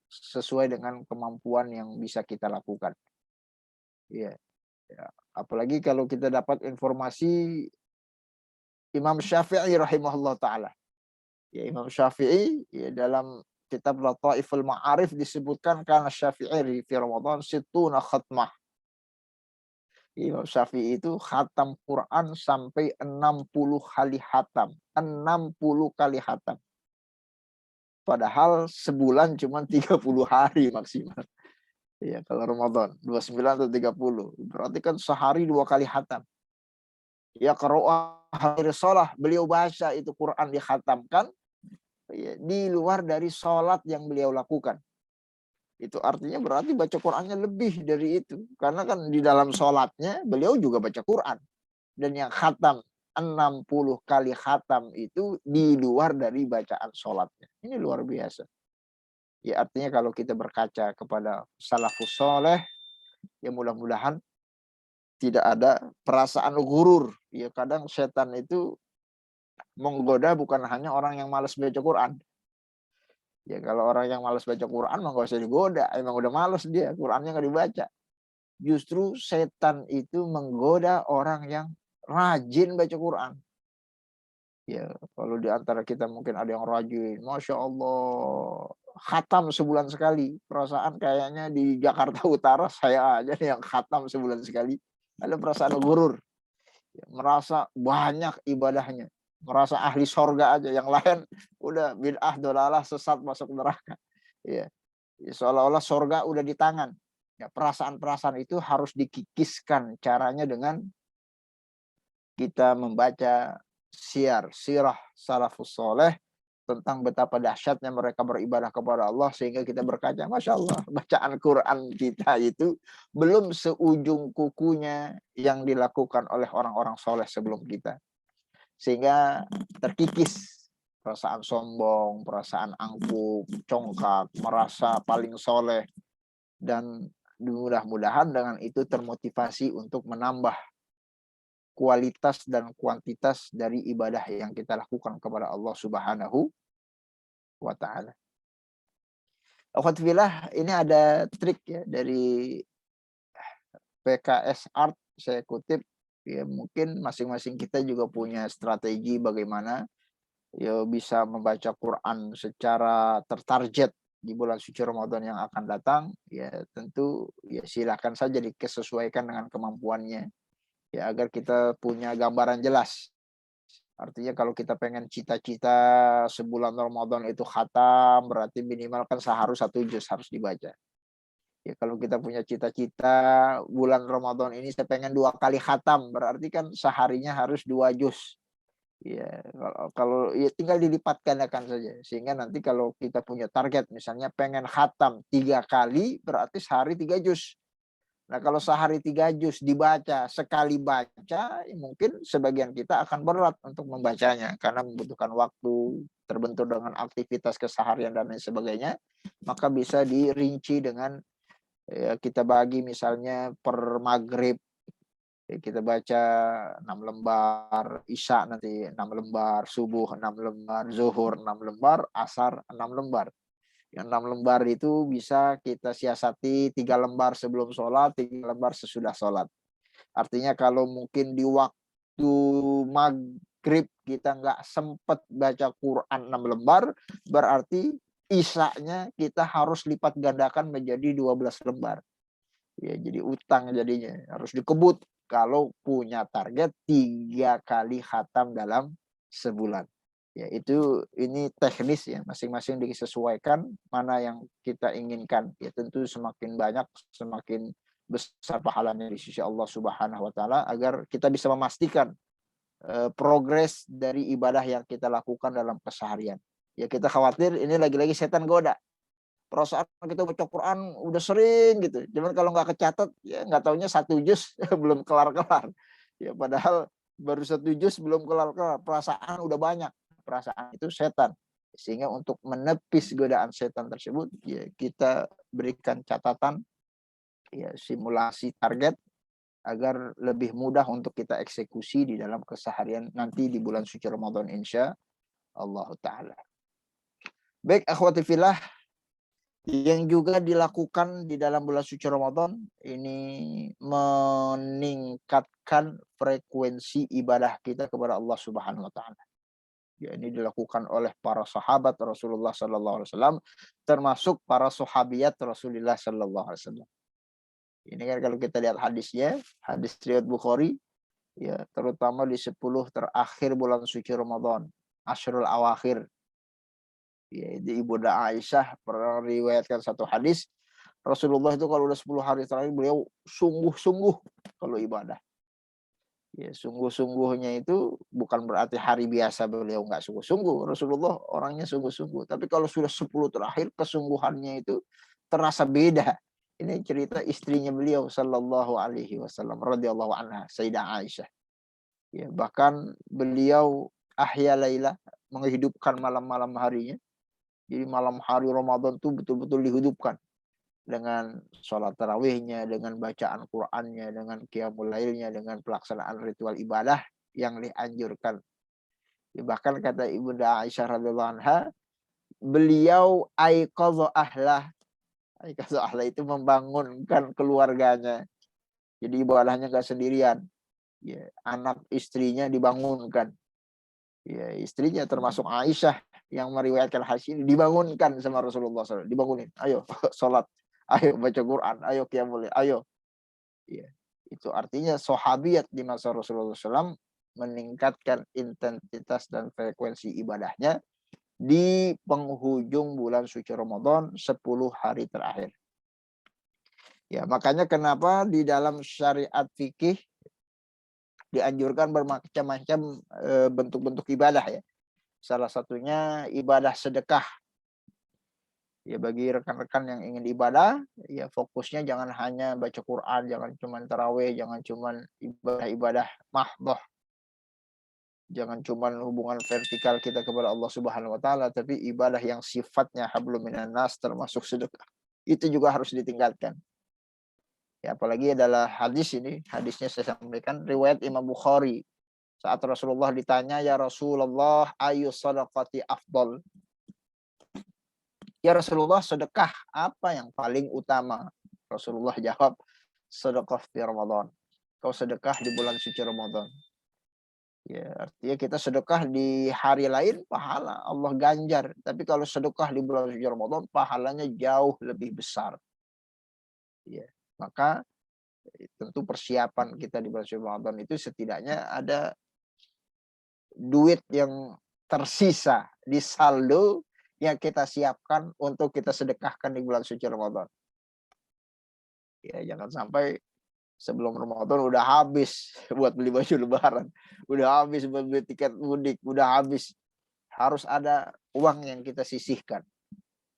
sesuai dengan kemampuan yang bisa kita lakukan. Ya. Ya, apalagi kalau kita dapat informasi Imam Syafi'i rahimahullah ta'ala. Ya, Imam Syafi'i ya, dalam kitab Lataiful Ma'arif disebutkan karena Syafi'i fi Ramadan situna khatmah. Imam Syafi'i itu khatam Quran sampai 60 kali khatam. 60 kali khatam. Padahal sebulan cuma 30 hari maksimal. Ya, kalau Ramadan 29 atau 30. Berarti kan sehari 2 kali khatam. Ya, qira'ah hari sholat beliau baca itu Quran dikhatamkan ya, di luar dari sholat yang beliau lakukan. Itu artinya berarti baca Qurannya lebih dari itu. Karena kan di dalam sholatnya beliau juga baca Quran. Dan yang khatam 60 kali khatam itu di luar dari bacaan sholatnya. Ini luar biasa. Ya, artinya kalau kita berkaca kepada salafus soleh, ya mudah-mudahan tidak ada perasaan gurur. Ya, kadang setan itu menggoda bukan hanya orang yang malas baca Quran. Ya, kalau orang yang malas baca Quran mah gak usah digoda. Emang udah malas dia, Qurannya gak dibaca. Justru setan itu menggoda orang yang rajin baca Quran. Ya, kalau di antara kita mungkin ada yang rajin, Masya Allah, khatam sebulan sekali. Perasaan kayaknya di Jakarta Utara saya aja yang khatam sebulan sekali. Ada perasaan gurur. Ya, merasa banyak ibadahnya. Merasa ahli sorga aja. Yang lain udah bid'ah, dolalah, sesat, masuk neraka. Ya, seolah-olah sorga udah di tangan. Ya, perasaan-perasaan itu harus dikikiskan. Caranya dengan kita membaca sirah salafus soleh tentang betapa dahsyatnya mereka beribadah kepada Allah, sehingga kita berkaca, Masya Allah, bacaan Quran kita itu belum seujung kukunya yang dilakukan oleh orang-orang soleh sebelum kita. Sehingga terkikis perasaan sombong, perasaan angkuh, congkak, merasa paling soleh. Dan mudah-mudahan dengan itu termotivasi untuk menambah kualitas dan kuantitas dari ibadah yang kita lakukan kepada Allah Subhanahu wa ta'ala. Alhamdulillah, ini ada trik ya dari PKS Art, saya kutip, ya mungkin masing-masing kita juga punya strategi bagaimana ya bisa membaca Quran secara tertarget di bulan suci Ramadan yang akan datang. Ya tentu ya silakan saja disesuaikan dengan kemampuannya ya, agar kita punya gambaran jelas. Artinya kalau kita pengen cita-cita sebulan Ramadan itu khatam, berarti minimal kan seharus 1 juz harus dibaca. Ya kalau kita punya cita-cita bulan Ramadan ini saya pengen 2 kali khatam, berarti kan seharinya harus 2 juz. Ya kalau ya tinggal dilipat gandakan saja. Sehingga nanti kalau kita punya target misalnya pengen khatam 3 kali, berarti sehari 3 juz. Nah, kalau sehari 3 juz dibaca, sekali baca, mungkin sebagian kita akan berat untuk membacanya karena membutuhkan waktu, terbentur dengan aktivitas keseharian dan lain sebagainya. Maka bisa dirinci dengan ya, kita bagi misalnya per maghrib ya, kita baca 6 lembar, isya nanti 6 lembar, subuh 6 lembar, zuhur 6 lembar, asar 6 lembar. Yang 6 lembar itu bisa kita siasati 3 lembar sebelum sholat, 3 lembar sesudah sholat. Artinya kalau mungkin di waktu maghrib kita nggak sempat baca Quran 6 lembar, berarti isya-nya kita harus lipat gandakan menjadi 12 lembar. Ya, jadi utang jadinya. Harus dikebut kalau punya target 3 kali khatam dalam sebulan. Ya, ini teknis ya, masing-masing disesuaikan mana yang kita inginkan. Ya tentu semakin banyak semakin besar pahalanya di sisi Allah Subhanahu wa taala, agar kita bisa memastikan progres dari ibadah yang kita lakukan dalam keseharian. Ya kita khawatir ini lagi-lagi setan goda. Perasaan kita baca Quran udah sering gitu. Cuman kalau nggak kecatat ya nggak taunya 1 juz belum kelar-kelar. Ya padahal baru 1 juz belum kelar-kelar, perasaan udah banyak. Perasaan itu setan. Sehingga untuk menepis godaan setan tersebut ya kita berikan catatan ya, simulasi target agar lebih mudah untuk kita eksekusi di dalam keseharian nanti di bulan suci Ramadan insya Allah taala. Baik akhwati fillah, yang juga dilakukan di dalam bulan suci Ramadan ini meningkatkan frekuensi ibadah kita kepada Allah Subhanahu wa taala. Ya, ini dilakukan oleh para sahabat Rasulullah sallallahu alaihi wasallam, termasuk para sahabiat Rasulullah sallallahu alaihi wasallam. Ini kan kalau kita lihat hadisnya, hadis riwayat Bukhari, ya terutama di 10 terakhir bulan suci Ramadan, Asyrul Awakhir. Ya, di Ibunda Aisyah pernah riwayatkan satu hadis, Rasulullah itu kalau udah 10 hari terakhir beliau sungguh-sungguh kalau ibadah. Ya, sungguh-sungguhnya itu bukan berarti hari biasa beliau nggak sungguh-sungguh. Rasulullah orangnya sungguh-sungguh. Tapi kalau sudah 10 terakhir, kesungguhannya itu terasa beda. Ini cerita istrinya beliau sallallahu alaihi wasallam radhiyallahu anha, Sayyidah Aisyah. Ya, bahkan beliau ahya laila, menghidupkan malam-malam harinya. Jadi malam hari Ramadan itu betul-betul dihidupkan dengan sholat tarawihnya, dengan bacaan Qur'annya, dengan qiyamul lailnya, dengan pelaksanaan ritual ibadah yang dianjurkan. Ya, bahkan kata Ibunda Aisyah radhiyallahu anha, beliau aiqadha ahlah. Aiqadha ahlah itu membangunkan keluarganya. Jadi ibadahnya enggak sendirian. Ya, anak istrinya dibangunkan. Ya, istrinya termasuk Aisyah yang meriwayatkan hadis ini dibangunkan sama Rasulullah SAW. Dibangunin, ayo sholat. Ayo baca Quran, ayo qiyamul lail, ayo. Ya, itu artinya sahabiat di masa Rasulullah SAW meningkatkan intensitas dan frekuensi ibadahnya di penghujung bulan suci Ramadan 10 hari terakhir. Ya, makanya kenapa di dalam syariat fikih dianjurkan bermacam-macam bentuk-bentuk ibadah ya. Salah satunya ibadah sedekah. Ya, bagi rekan-rekan yang ingin ibadah, ya fokusnya jangan hanya baca Quran, jangan cuma tarawih, jangan cuma ibadah-ibadah mahdoh. Jangan cuma hubungan vertikal kita kepada Allah Subhanahu wa taala, tapi ibadah yang sifatnya hablum minan nas termasuk sedekah. Itu juga harus ditingkatkan. Ya, apalagi adalah hadis ini, hadisnya saya sampaikan riwayat Imam Bukhari. Saat Rasulullah ditanya, "Ya Rasulullah, ayu sadaqati afdal?" Ya Rasulullah, sedekah apa yang paling utama? Rasulullah jawab, sedekah di Ramadan. Kau sedekah di bulan suci Ramadan. Ya, artinya kita sedekah di hari lain pahala Allah ganjar. Tapi kalau sedekah di bulan suci Ramadan pahalanya jauh lebih besar. Ya, maka tentu persiapan kita di bulan suci Ramadan itu setidaknya ada duit yang tersisa di saldo yang kita siapkan untuk kita sedekahkan di bulan suci Ramadan. Ya, jangan sampai sebelum Ramadan udah habis buat beli baju lebaran, udah habis buat beli tiket mudik, udah habis. Harus ada uang yang kita sisihkan.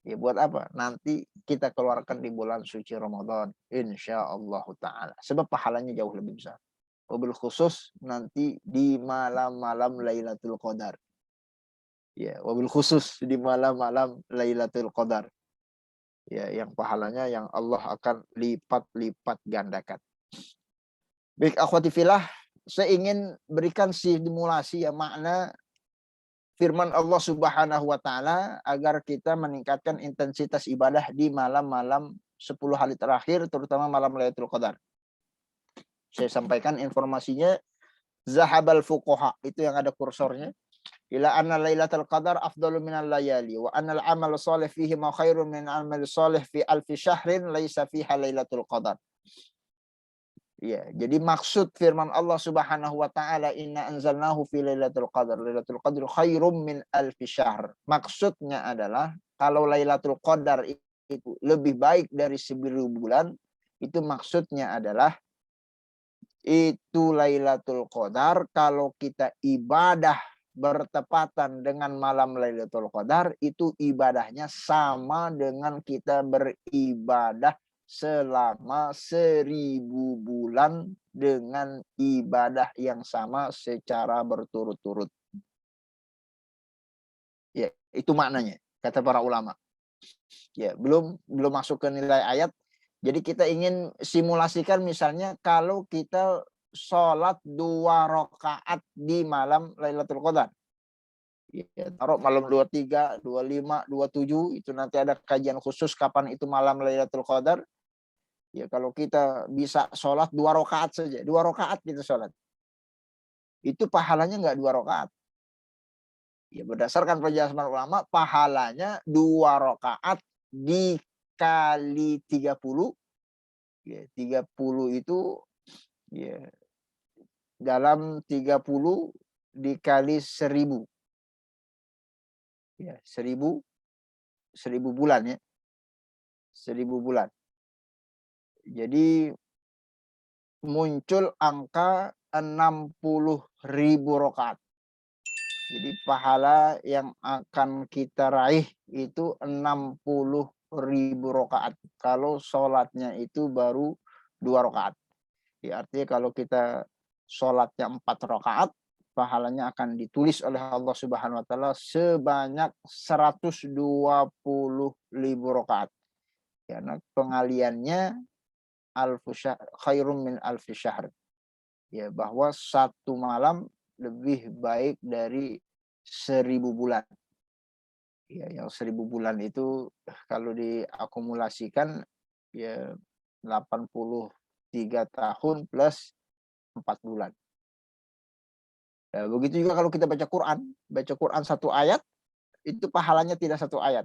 Ya, buat apa? Nanti kita keluarkan di bulan suci Ramadan, insyaallah taala. Sebab pahalanya jauh lebih besar. Wabil khusus nanti di malam-malam Lailatul Qadar. Ya, wabil khusus di malam-malam Lailatul Qadar. Ya, yang pahalanya yang Allah akan lipat-lipat gandakan. Baik akhwati fillah, saya ingin berikan simulasi ya makna firman Allah Subhanahu wa taala agar kita meningkatkan intensitas ibadah di malam-malam 10 hari terakhir terutama malam Lailatul Qadar. Saya sampaikan informasinya zahabal fuqaha, itu yang ada kursornya. Ila anna Lailatul Qadar afdalu minal layali wa anna al-amal salih fihi ma khairun min amal salih fi alfi syahrin laisa fiha Lailatul Qadar. Ya, jadi maksud firman Allah Subhanahu wa taala inna anzalnahu fi Lailatul Qadar. Lailatul Qadar khairum min alfi syahr. Maksudnya adalah kalau Lailatul Qadar itu lebih baik dari 1000 bulan, itu maksudnya adalah itu Lailatul Qadar kalau kita ibadah bertepatan dengan malam Lailatul Qadar itu ibadahnya sama dengan kita beribadah selama 1000 bulan dengan ibadah yang sama secara berturut-turut. Ya, itu maknanya kata para ulama. Ya, belum masuk ke nilai ayat. Jadi kita ingin simulasikan misalnya kalau kita sholat 2 rakaat di malam Lailatul Qadar. Ya, taruh malam 23, 25, 27 itu nanti ada kajian khusus kapan itu malam Lailatul Qadar. Ya, kalau kita bisa sholat 2 rakaat saja, 2 rakaat kita sholat. Itu pahalanya enggak 2 rakaat. Ya, berdasarkan penjelasan ulama, pahalanya 2 rakaat dikali 30. Ya, 30 itu ya dalam 30 dikali 1000. Ya, 1000 bulan ya. 1000 bulan. Jadi muncul angka 60.000 rakaat. Jadi pahala yang akan kita raih itu 60.000 rakaat. Kalau sholatnya itu baru 2 rakaat. Ya, artinya kalau kita sholatnya 4 rakaat, pahalanya akan ditulis oleh Allah Subhanahu wa taala sebanyak 120.000 rakaat. Karena pengaliannya khairum min alfi syahr. Ya, bahwa satu malam lebih baik dari 1000 bulan. Ya, yang 1000 bulan itu kalau diakumulasikan ya 83 tahun plus 4 bulan. Ya, begitu juga kalau kita baca Quran 1 ayat itu pahalanya tidak 1 ayat.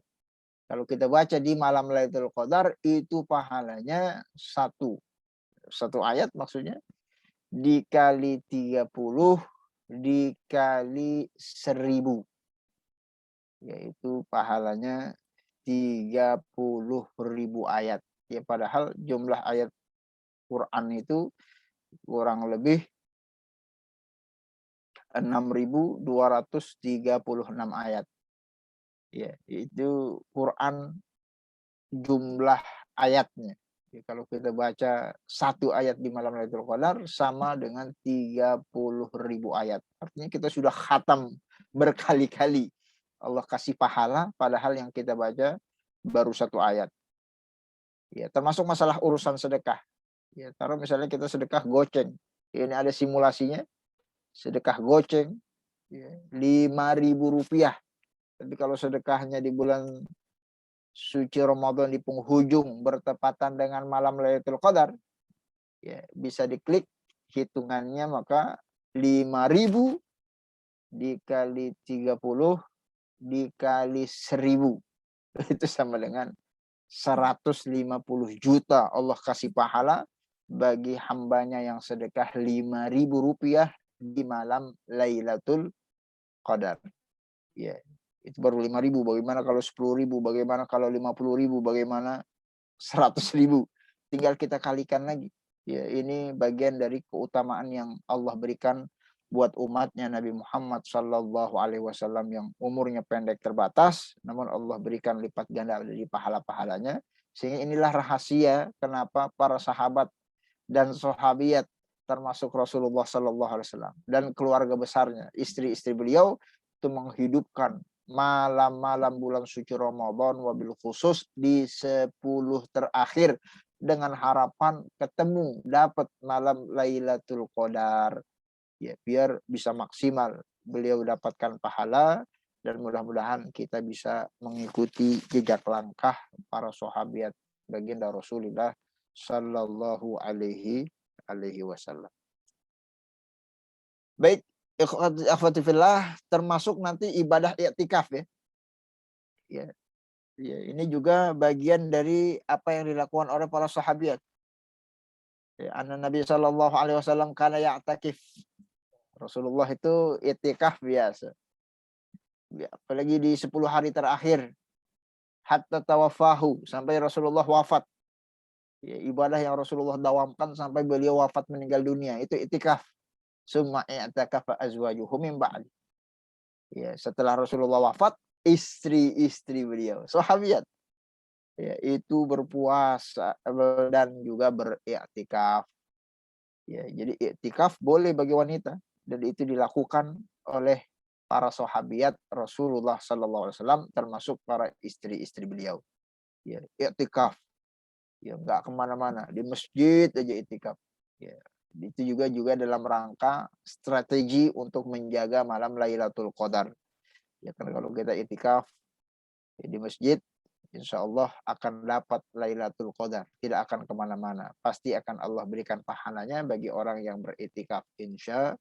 Kalau kita baca di malam Lailatul Qadar itu pahalanya 1 ayat maksudnya dikali 30 dikali 1000. yaitu pahalanya 30.000 ayat. Ya, padahal jumlah ayat Quran itu kurang lebih 6.236 ayat. Ya, itu Quran jumlah ayatnya. Ya, kalau kita baca satu ayat di malam Lailatul Qadar sama dengan 30.000 ayat. Artinya kita sudah khatam berkali-kali. Allah kasih pahala padahal yang kita baca baru satu ayat. Ya, termasuk masalah urusan sedekah. Ya, taruh misalnya kita sedekah goceng. Ini ada simulasinya. Sedekah goceng ya, 5.000 rupiah. Tapi kalau sedekahnya di bulan suci Ramadan di penghujung bertepatan dengan malam Lailatul Qadar, ya bisa diklik hitungannya, maka 5.000 dikali 30 dikali 1.000 itu sama dengan 150 juta Allah kasih pahala bagi hambanya yang sedekah 5.000 rupiah di malam Lailatul Qadar. Ya, itu baru 5.000. Bagaimana kalau 10.000? Bagaimana kalau 50.000? Bagaimana 100.000? Tinggal kita kalikan lagi. Ya, ini bagian dari keutamaan yang Allah berikan buat umatnya Nabi Muhammad Sallallahu Alaihi Wasallam yang umurnya pendek terbatas, namun Allah berikan lipat ganda dari pahala-pahalanya. Sehingga inilah rahasia kenapa para sahabat dan sahabiat termasuk Rasulullah Sallallahu Alaihi Wasallam dan keluarga besarnya, istri-istri beliau itu menghidupkan malam-malam bulan suci Ramadan, wabil khusus di 10 terakhir dengan harapan ketemu dapat malam Lailatul Qadar. Ya, biar bisa maksimal beliau dapatkan pahala dan mudah-mudahan kita bisa mengikuti jejak langkah para sahabat baginda Rasulullah Sallallahu Alaihi Wasallam. Baik, ikhwati fillah, termasuk nanti ibadah i'tikaf ya. Ya. Ya, ini juga bagian dari apa yang dilakukan oleh para sahabat. Ya, anna Nabi Sallallahu Alaihi Wasallam kana ya'takif. Rasulullah itu i'tikaf biasa. Ya, apalagi di 10 hari terakhir hatta tawafahu, sampai Rasulullah wafat. Ya, ibadah yang Rasulullah dawamkan sampai beliau wafat meninggal dunia itu i'tikaf. Summa i'takafa azwajuhu min ba'di. Ya, setelah Rasulullah wafat, istri-istri beliau, sahabat, ya, itu berpuasa dan juga beriktikaf. Ya, jadi iktikaf boleh bagi wanita dan itu dilakukan oleh para sahabat Rasulullah Sallallahu Alaihi Wasallam termasuk para istri-istri beliau. Ya, iktikaf, ya nggak kemana-mana, di masjid aja iktikaf. Ya, itu juga dalam rangka strategi untuk menjaga malam Lailatul Qadar. Ya kan kalau kita iktikaf di masjid, insya Allah akan dapat Lailatul Qadar, tidak akan kemana-mana. Pasti akan Allah berikan pahalanya bagi orang yang beriktikaf, insya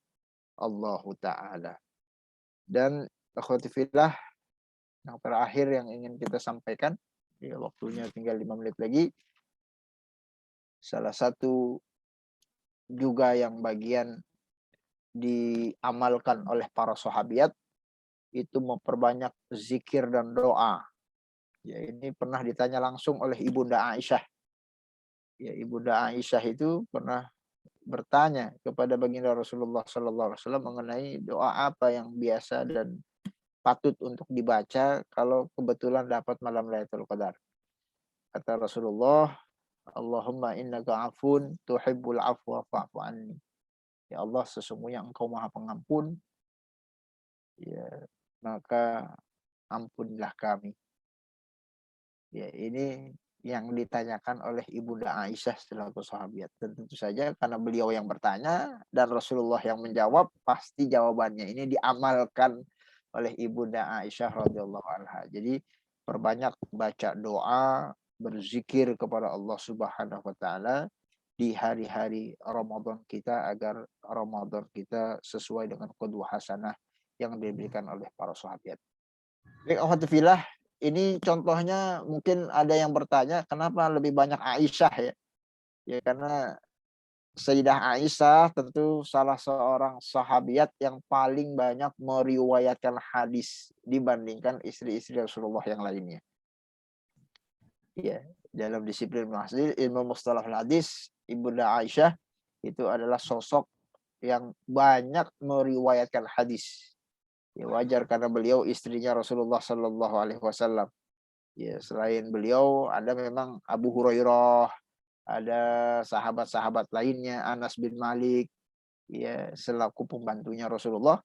Allah Ta'ala. Dan akhwati fillah, yang terakhir yang ingin kita sampaikan, ya waktunya tinggal 5 menit lagi. Salah satu juga yang bagian diamalkan oleh para sahabat itu memperbanyak zikir dan doa. Ya, ini pernah ditanya langsung oleh Ibunda Aisyah. Ya, Ibunda Aisyah itu pernah bertanya kepada baginda Rasulullah Sallallahu Alaihi Wasallam mengenai doa apa yang biasa dan patut untuk dibaca kalau kebetulan dapat malam Lailatul Qadar. Kata Rasulullah, Allahumma innaka afun tuhibbul afwa fa'fu anni. Ya Allah, sesungguhnya Engkau Maha Pengampun, ya maka ampunilah kami. Ya, ini yang ditanyakan oleh Ibunda Aisyah selaku sahabat. Dan tentu saja karena beliau yang bertanya dan Rasulullah yang menjawab, pasti jawabannya ini diamalkan oleh Ibunda Aisyah radhiyallahu anha. Jadi perbanyak baca doa, berzikir kepada Allah Subhanahu wa taala di hari-hari Ramadan kita agar Ramadan kita sesuai dengan qudwah hasanah yang diberikan oleh para sahabat. Baik, alhamdulillah, ini contohnya mungkin ada yang bertanya kenapa lebih banyak Aisyah ya? Ya karena Sayyidah Aisyah tentu salah seorang sahabiat yang paling banyak meriwayatkan hadis dibandingkan istri-istri Rasulullah yang lainnya. Ya, dalam disiplin ilmu mustalah hadis, Ibunda Aisyah itu adalah sosok yang banyak meriwayatkan hadis. Ya, wajar karena beliau istrinya Rasulullah Shallallahu Alaihi Wasallam. Ya, selain beliau ada memang Abu Hurairah, ada sahabat-sahabat lainnya, Anas bin Malik, ya selaku pembantunya Rasulullah.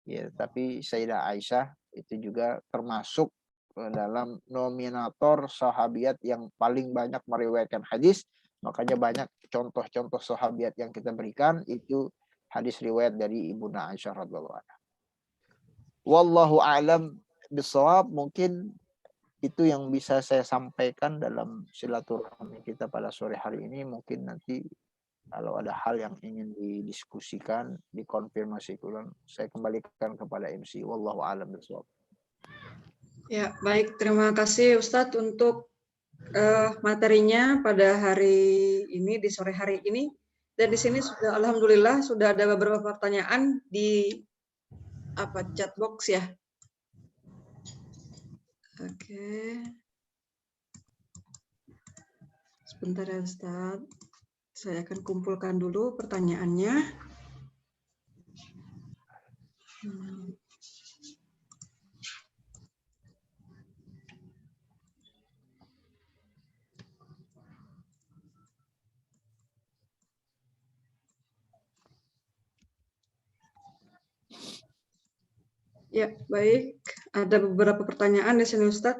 Ya, tapi Sayyidah Aisyah itu juga termasuk dalam nominator sahabiat yang paling banyak meriwayatkan hadis. Makanya banyak contoh-contoh sahabiat yang kita berikan itu hadis riwayat dari Ibunda Aisyah radhiyallahu anha. Wallahu a'lam bishawab. Mungkin itu yang bisa saya sampaikan dalam silaturahmi kita pada sore hari ini. Mungkin nanti kalau ada hal yang ingin didiskusikan, dikonfirmasi ulang, saya kembalikan kepada MC. Wallahu a'lam bishawab.
Ya, baik. Terima kasih Ustadz untuk materinya pada hari ini, di sore hari ini. Dan di sini sudah, alhamdulillah, sudah ada beberapa pertanyaan di chat box ya. Oke. Sebentar ya Ustadz. Saya akan kumpulkan dulu pertanyaannya. Ya, baik. Ada beberapa pertanyaan di sini Ustadz.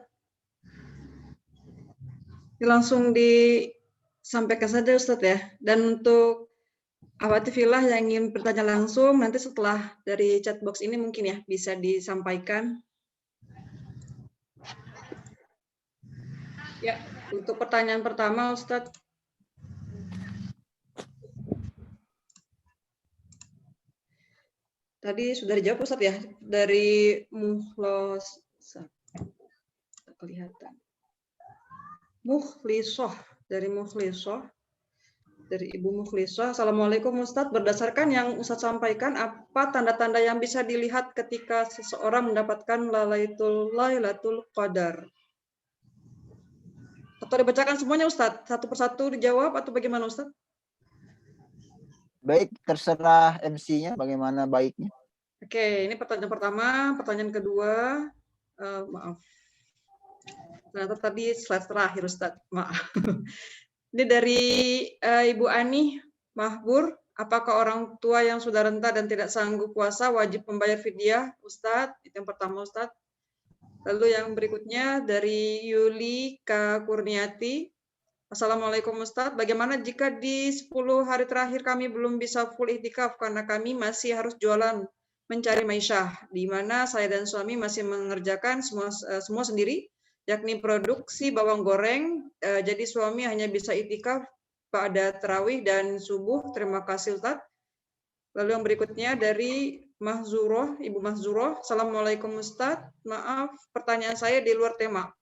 Langsung disampaikan saja Ustadz ya. Dan untuk Awati Filah yang ingin bertanya langsung, nanti setelah dari chat box ini mungkin ya bisa disampaikan. Ya, untuk pertanyaan pertama Ustadz. Tadi sudah dijawab Ustadz ya, dari Mukhlos. Kelihatan. Mukhlisoh, dari Mukhlisoh. Dari Ibu Mukhlisoh. Assalamualaikum Ustadz, berdasarkan yang Ustadz sampaikan, apa tanda-tanda yang bisa dilihat ketika seseorang mendapatkan Lailatul Qadar? Atau dibacakan semuanya Ustadz? Satu persatu dijawab atau bagaimana Ustadz?
Baik, terserah MC-nya bagaimana baiknya.
Oke, ini pertanyaan pertama. Pertanyaan kedua, maaf. Ternyata tadi slide terakhir Ustadz, maaf. Ini dari Ibu Ani Mahbur. Apakah orang tua yang sudah renta dan tidak sanggup puasa wajib membayar fidyah, Ustadz? Itu yang pertama, Ustadz. Lalu yang berikutnya dari Yuli K. Kurniati. Assalamualaikum Ustadz. Bagaimana jika di 10 hari terakhir kami belum bisa full iktikaf karena kami masih harus jualan mencari maisyah, di mana saya dan suami masih mengerjakan semua sendiri, yakni produksi bawang goreng. Jadi suami hanya bisa iktikaf pada tarawih dan subuh. Terima kasih Ustadz. Lalu yang berikutnya dari Mahzuroh, Ibu Mahzuroh. Assalamualaikum Ustadz. Maaf, pertanyaan saya di luar tema.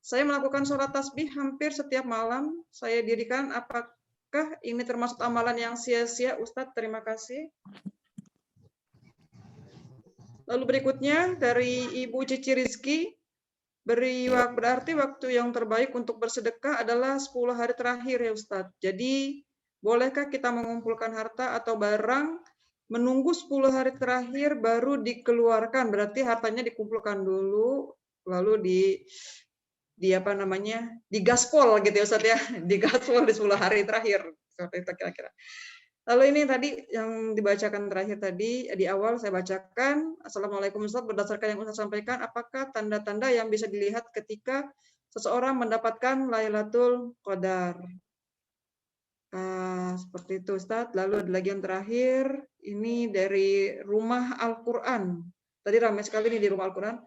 Saya melakukan sholat tasbih hampir setiap malam. Saya dirikan, apakah ini termasuk amalan yang sia-sia Ustadz? Terima kasih. Lalu berikutnya dari Ibu Cici Rizki. Berarti waktu yang terbaik untuk bersedekah adalah 10 hari terakhir ya Ustadz. Jadi bolehkah kita mengumpulkan harta atau barang menunggu 10 hari terakhir baru dikeluarkan? Berarti hartanya dikumpulkan dulu lalu digaspol gitu ya Ustadz ya. Digaspol di 10 hari terakhir. Seperti itu kira-kira. Lalu ini tadi yang dibacakan terakhir tadi, di awal saya bacakan. Assalamualaikum Ustadz, berdasarkan yang Ustadz sampaikan, apakah tanda-tanda yang bisa dilihat ketika seseorang mendapatkan Lailatul Qadar? Seperti itu Ustadz. Lalu ada lagi yang terakhir, ini dari Rumah Al-Quran. Tadi ramai sekali nih di Rumah Al-Quran.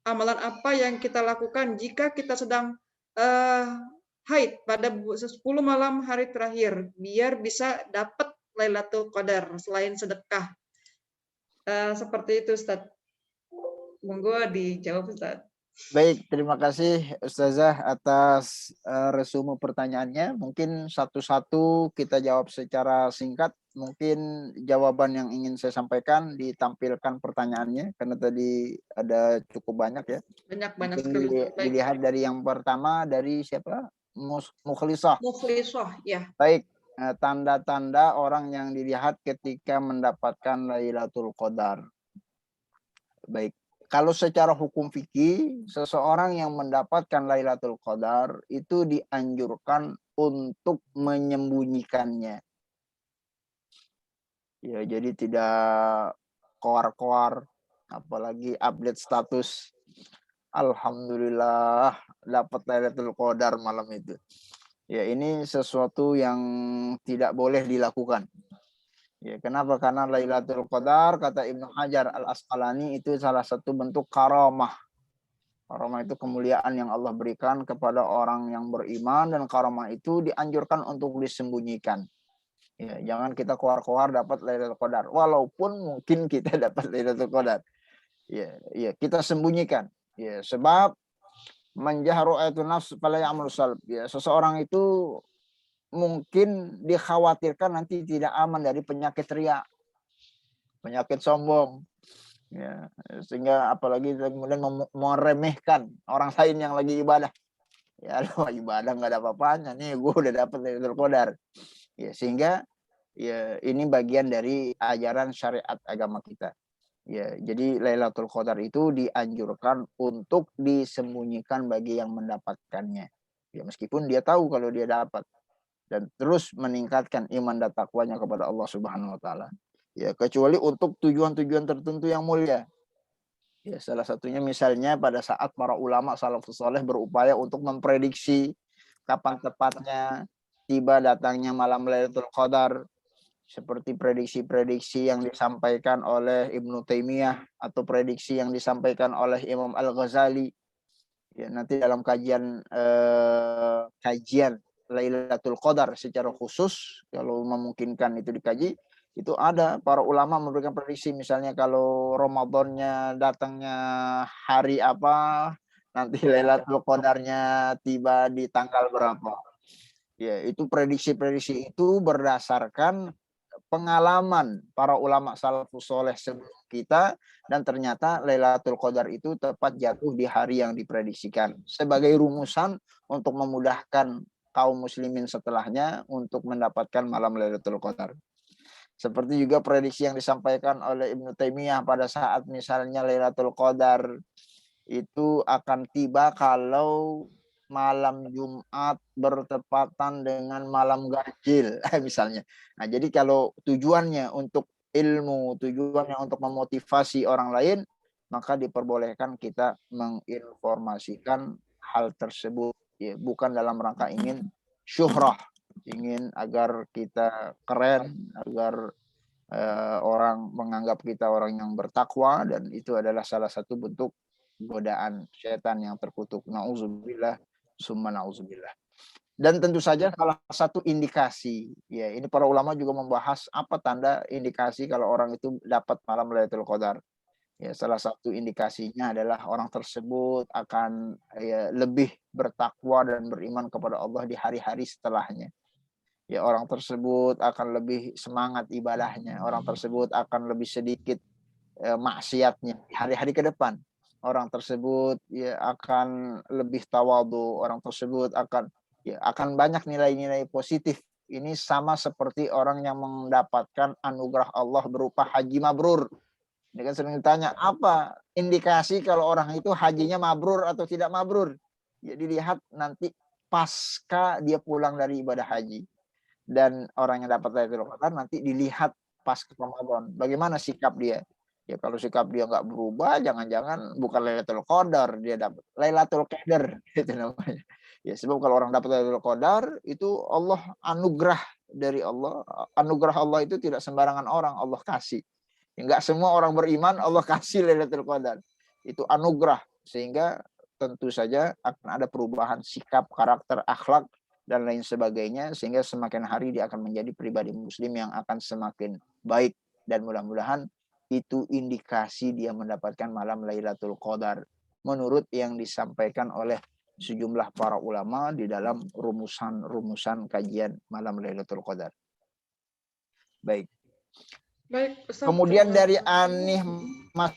Amalan apa yang kita lakukan jika kita sedang haid pada 10 malam hari terakhir, biar bisa dapat Lailatul Qadar selain sedekah? Seperti itu Ustadz. Monggo dijawab Ustadz.
Baik, terima kasih Ustazah atas resume pertanyaannya. Mungkin satu-satu kita jawab secara singkat. Mungkin jawaban yang ingin saya sampaikan ditampilkan pertanyaannya karena tadi ada cukup banyak ya.
Banyak
Mungkin
sekali. Baik.
dilihat dari yang pertama dari siapa? Mukhlisah.
Muflisoh, ya.
Baik, tanda-tanda orang yang dilihat ketika mendapatkan Lailatul Qadar. Baik, kalau secara hukum fikih, seseorang yang mendapatkan Lailatul Qadar itu dianjurkan untuk menyembunyikannya. Ya, jadi tidak koar-koar, apalagi update status. Alhamdulillah dapat Lailatul Qadar malam itu. Ya, ini sesuatu yang tidak boleh dilakukan. Ya, kenapa? Karena Lailatul Qadar kata Ibnu Hajar Al-Asqalani itu salah satu bentuk karamah. Karamah itu kemuliaan yang Allah berikan kepada orang yang beriman dan karamah itu dianjurkan untuk disembunyikan. Ya, jangan kita keluar-keluar dapat Lailatul Qadar. Walaupun mungkin kita dapat Lailatul Qadar. Ya, ya, kita sembunyikan. Ya, sebab menjahru ayatun nafs fala ya'malu salb. Ya, seseorang itu mungkin dikhawatirkan nanti tidak aman dari penyakit riya, penyakit sombong, ya, sehingga apalagi kemudian meremehkan orang lain yang lagi ibadah. Ya, lo ibadah nggak ada apa-apanya nih, gue udah dapat Lailatul Qadar. Ya, sehingga ya ini bagian dari ajaran syariat agama kita. Ya, jadi Lailatul Qadar itu dianjurkan untuk disembunyikan bagi yang mendapatkannya. Ya, meskipun dia tahu kalau dia dapat, dan terus meningkatkan iman dan takwanya kepada Allah Subhanahu wa taala. Ya, kecuali untuk tujuan-tujuan tertentu yang mulia. Ya, salah satunya misalnya pada saat para ulama salafus saleh berupaya untuk memprediksi kapan tepatnya tiba datangnya malam Lailatul Qadar, seperti prediksi-prediksi yang disampaikan oleh Ibnu Taimiyah atau prediksi yang disampaikan oleh Imam Al-Ghazali. Ya, nanti dalam kajian Lailatul Qadar secara khusus, kalau memungkinkan itu dikaji, itu ada para ulama memberikan prediksi, misalnya kalau Ramadannya datangnya hari apa, nanti Lailatul Qadarnya tiba di tanggal berapa. Ya, itu prediksi-prediksi itu berdasarkan pengalaman para ulama salafus soleh sebelum kita, dan ternyata Lailatul Qadar itu tepat jatuh di hari yang diprediksikan sebagai rumusan untuk memudahkan kaum muslimin setelahnya untuk mendapatkan malam Lailatul Qadar. Seperti juga prediksi yang disampaikan oleh Ibnu Taimiyah pada saat misalnya Lailatul Qadar itu akan tiba kalau malam Jumat bertepatan dengan malam ganjil misalnya. Nah, jadi kalau tujuannya untuk ilmu, tujuannya untuk memotivasi orang lain, maka diperbolehkan kita menginformasikan hal tersebut, ya, bukan dalam rangka ingin syuhrah, ingin agar kita keren, agar orang menganggap kita orang yang bertakwa, dan itu adalah salah satu bentuk godaan setan yang terkutuk. Nauzubillah, summa nauzubillah. Dan tentu saja salah satu indikasi, ya, ini para ulama juga membahas apa tanda indikasi kalau orang itu dapat malam Lailatul Qadar. Ya, salah satu indikasinya adalah orang tersebut akan lebih bertakwa dan beriman kepada Allah di hari-hari setelahnya. Ya, orang tersebut akan lebih semangat ibadahnya, orang tersebut akan lebih sedikit maksiatnya hari-hari ke depan. Orang tersebut ya akan lebih tawadu, orang tersebut akan banyak nilai-nilai positif. Ini sama seperti orang yang mendapatkan anugerah Allah berupa haji mabrur. Ini kan sering ditanya, apa indikasi kalau orang itu hajinya mabrur atau tidak mabrur? Ya, dilihat nanti pasca dia pulang dari ibadah haji. Dan orang yang dapat Lailatul Qadar nanti dilihat pas ke Ramadan, bagaimana sikap dia. Ya, kalau sikap dia nggak berubah, jangan-jangan bukan Lailatul Qadar, dia dapat Lailatul Qadar itu namanya. Ya, sebab kalau orang dapat Lailatul Qadar itu Allah anugerah dari Allah. Anugerah Allah itu tidak sembarangan orang Allah kasih. Enggak semua orang beriman Allah kasih Lailatul Qadar. Itu anugerah, sehingga tentu saja akan ada perubahan sikap, karakter, akhlak dan lain sebagainya, sehingga semakin hari dia akan menjadi pribadi muslim yang akan semakin baik, dan mudah-mudahan itu indikasi dia mendapatkan malam Lailatul Qadar. menurut yang disampaikan oleh sejumlah para ulama di dalam rumusan-rumusan kajian malam Lailatul Qadar. Baik.
Baik, Ustaz.
Kemudian dari Anih,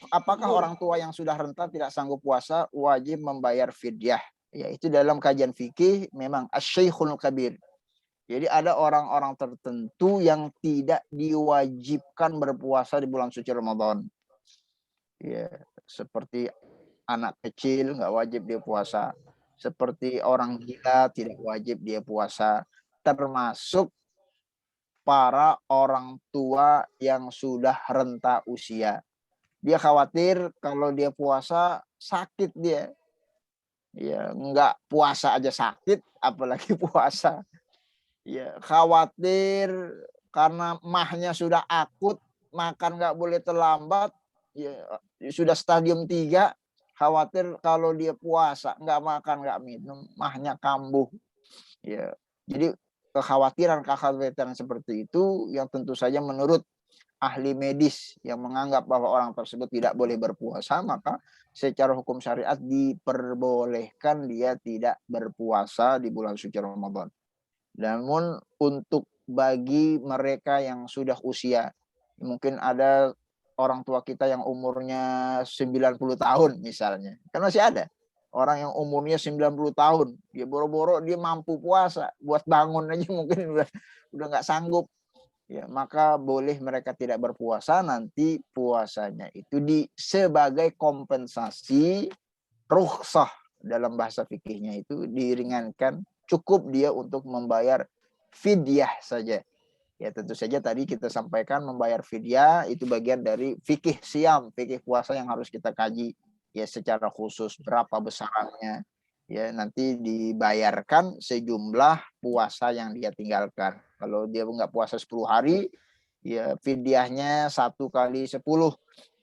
apakah orang tua yang sudah renta tidak sanggup puasa wajib membayar fidyah? Ya, itu dalam kajian fikih memang asy-syaikhul kabir. Jadi ada orang-orang tertentu yang tidak diwajibkan berpuasa di bulan suci Ramadan. Ya, seperti anak kecil nggak wajib dia puasa. Seperti orang gila tidak wajib dia puasa. Termasuk para orang tua yang sudah renta usia. Dia khawatir kalau dia puasa sakit dia. Ya, nggak puasa aja sakit, apalagi puasa. Ya, khawatir karena mahnya sudah akut, makan nggak boleh terlambat. Ya, sudah stadium 3, khawatir kalau dia puasa nggak makan nggak minum mahnya kambuh. Ya, jadi kekhawatiran seperti itu yang tentu saja menurut ahli medis yang menganggap bahwa orang tersebut tidak boleh berpuasa, maka secara hukum syariat diperbolehkan dia tidak berpuasa di bulan suci Ramadan. Namun untuk bagi mereka yang sudah usia, mungkin ada orang tua kita yang umurnya 90 tahun misalnya. Kan masih ada orang yang umurnya 90 tahun, dia boro-boro dia mampu puasa, buat bangun aja mungkin udah nggak sanggup. Ya, maka boleh mereka tidak berpuasa, nanti puasanya itu sebagai kompensasi rukhsah dalam bahasa fikihnya itu diringankan, cukup dia untuk membayar fidyah saja. Ya tentu saja tadi kita sampaikan membayar fidyah itu bagian dari fikih siam, fikih puasa yang harus kita kaji ya secara khusus berapa besarannya. Ya nanti dibayarkan sejumlah puasa yang dia tinggalkan. Kalau dia nggak puasa 10 hari, ya fidyahnya 1 kali 10.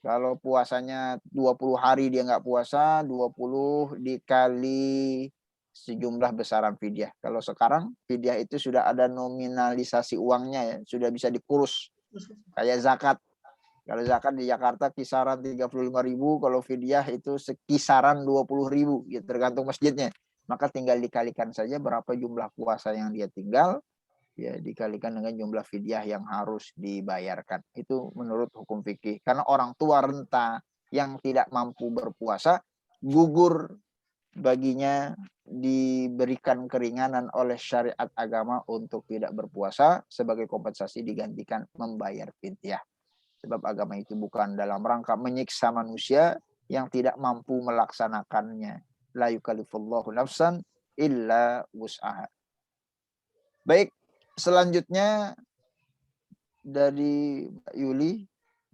Kalau puasanya 20 hari dia nggak puasa, 20 dikali sejumlah besaran fidyah. Kalau sekarang fidyah itu sudah ada nominalisasi uangnya ya, sudah bisa dikurus. Kayak zakat. Kalau zakat di Jakarta kisaran 35.000, kalau fidyah itu sekisaran 20.000, ya tergantung masjidnya. Maka tinggal dikalikan saja berapa jumlah puasa yang dia tinggal, ya dikalikan dengan jumlah fidyah yang harus dibayarkan. Itu menurut hukum fikih. Karena orang tua renta yang tidak mampu berpuasa, gugur baginya diberikan keringanan oleh syariat agama untuk tidak berpuasa, sebagai kompensasi digantikan membayar fidyah. Sebab agama itu bukan dalam rangka menyiksa manusia yang tidak mampu melaksanakannya. La yukallifullahu nafsan illa wus'aha. Baik, selanjutnya dari Yuli,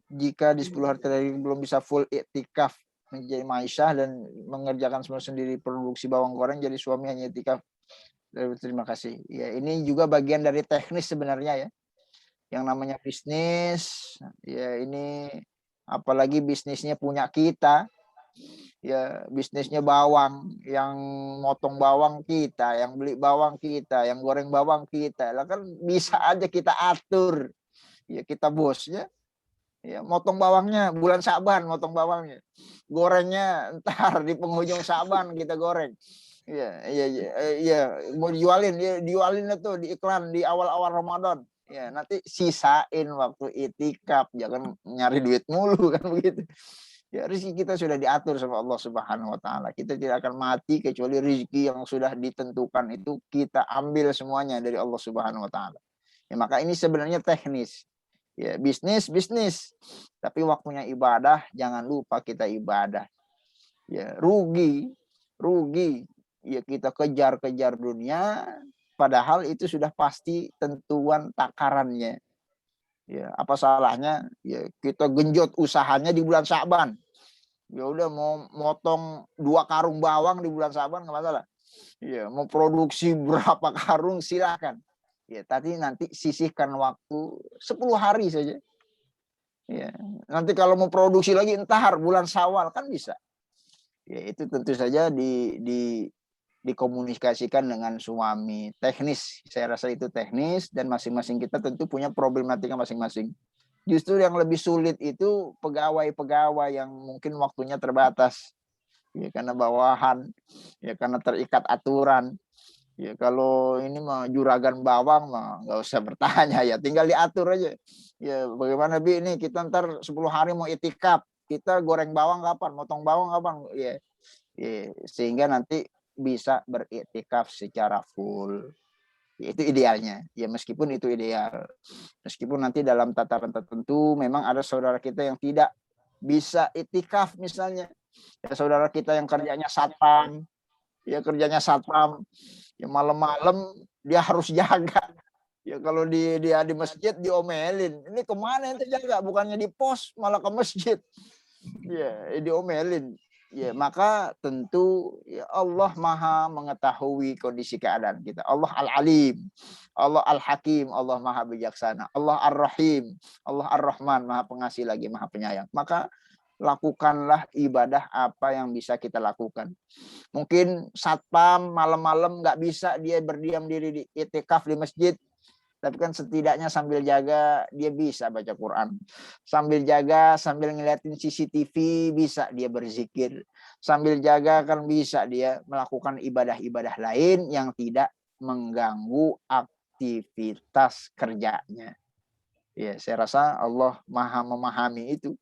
jika di 10 hari terakhir belum bisa full iktikaf menjadi maisyah dan mengerjakan semua sendiri produksi bawang goreng, jadi suami hanya iktikaf. Terima kasih. Ya, ini juga bagian dari teknis sebenarnya ya. Yang namanya bisnis, ya ini apalagi bisnisnya punya kita. Ya, bisnisnya bawang, yang motong bawang kita, yang beli bawang kita, yang goreng bawang kita. Lah kan bisa aja kita atur. Ya, kita bosnya. Ya, motong bawangnya bulan Syaban, motong bawangnya. Gorengnya ntar di penghujung Syaban kita goreng. Iya, mau dijualin itu di iklan di awal-awal Ramadan. Ya, nanti sisain waktu itikaf, jangan nyari duit mulu kan begitu. Ya, rezeki kita sudah diatur sama Allah Subhanahu wa taala. Kita tidak akan mati kecuali rezeki yang sudah ditentukan itu kita ambil semuanya dari Allah Subhanahu wa taala. Ya, maka ini sebenarnya teknis. Ya, bisnis, tapi waktunya ibadah, jangan lupa kita ibadah. Ya, rugi. Ya, kita kejar dunia, padahal itu sudah pasti tentuan takarannya. Ya, apa salahnya? Ya, kita genjot usahanya di bulan Syaban. Ya udah, mau motong 2 karung bawang di bulan Syaban nggak masalah. Ya, mau produksi berapa karung silakan. Ya, tadi nanti sisihkan waktu 10 hari saja. Ya, nanti kalau mau produksi lagi entar bulan Syawal kan bisa. Ya, itu tentu saja dikomunikasikan dengan suami. Teknis, saya rasa itu teknis, dan masing-masing kita tentu punya problematika masing-masing. Justru yang lebih sulit itu pegawai-pegawai yang mungkin waktunya terbatas. ya karena bawahan, ya karena terikat aturan. Ya kalau ini mah juragan bawang mah nggak usah bertanya, ya tinggal diatur aja. Ya bagaimana Bi, ini kita ntar 10 hari mau itikaf, kita goreng bawang kapan, motong bawang kapan, ya, sehingga nanti bisa beriktikaf secara full. Itu idealnya, ya meskipun itu ideal, meskipun nanti dalam tataran tertentu memang ada saudara kita yang tidak bisa itikaf misalnya, ya saudara kita yang kerjanya satpam, ya malam-malam dia harus jaga, ya kalau dia di masjid diomelin, ini kemana ente jaga, bukannya di pos malah ke masjid, ya diomelin. Ya maka tentu ya Allah Maha mengetahui kondisi keadaan kita. Allah Al-Alim, Allah Al-Hakim, Allah Maha bijaksana, Allah Ar-Rahim, Allah Ar-Rahman, Maha pengasih lagi Maha penyayang. Maka lakukanlah ibadah apa yang bisa kita lakukan. Mungkin satpam malam-malam nggak bisa dia berdiam diri di itikaf di masjid, tapi kan setidaknya sambil jaga dia bisa baca Quran. Sambil jaga, sambil ngeliatin CCTV bisa dia berzikir. Sambil jaga kan bisa dia melakukan ibadah-ibadah lain yang tidak mengganggu aktivitas kerjanya. Ya, saya rasa Allah Maha memahami itu.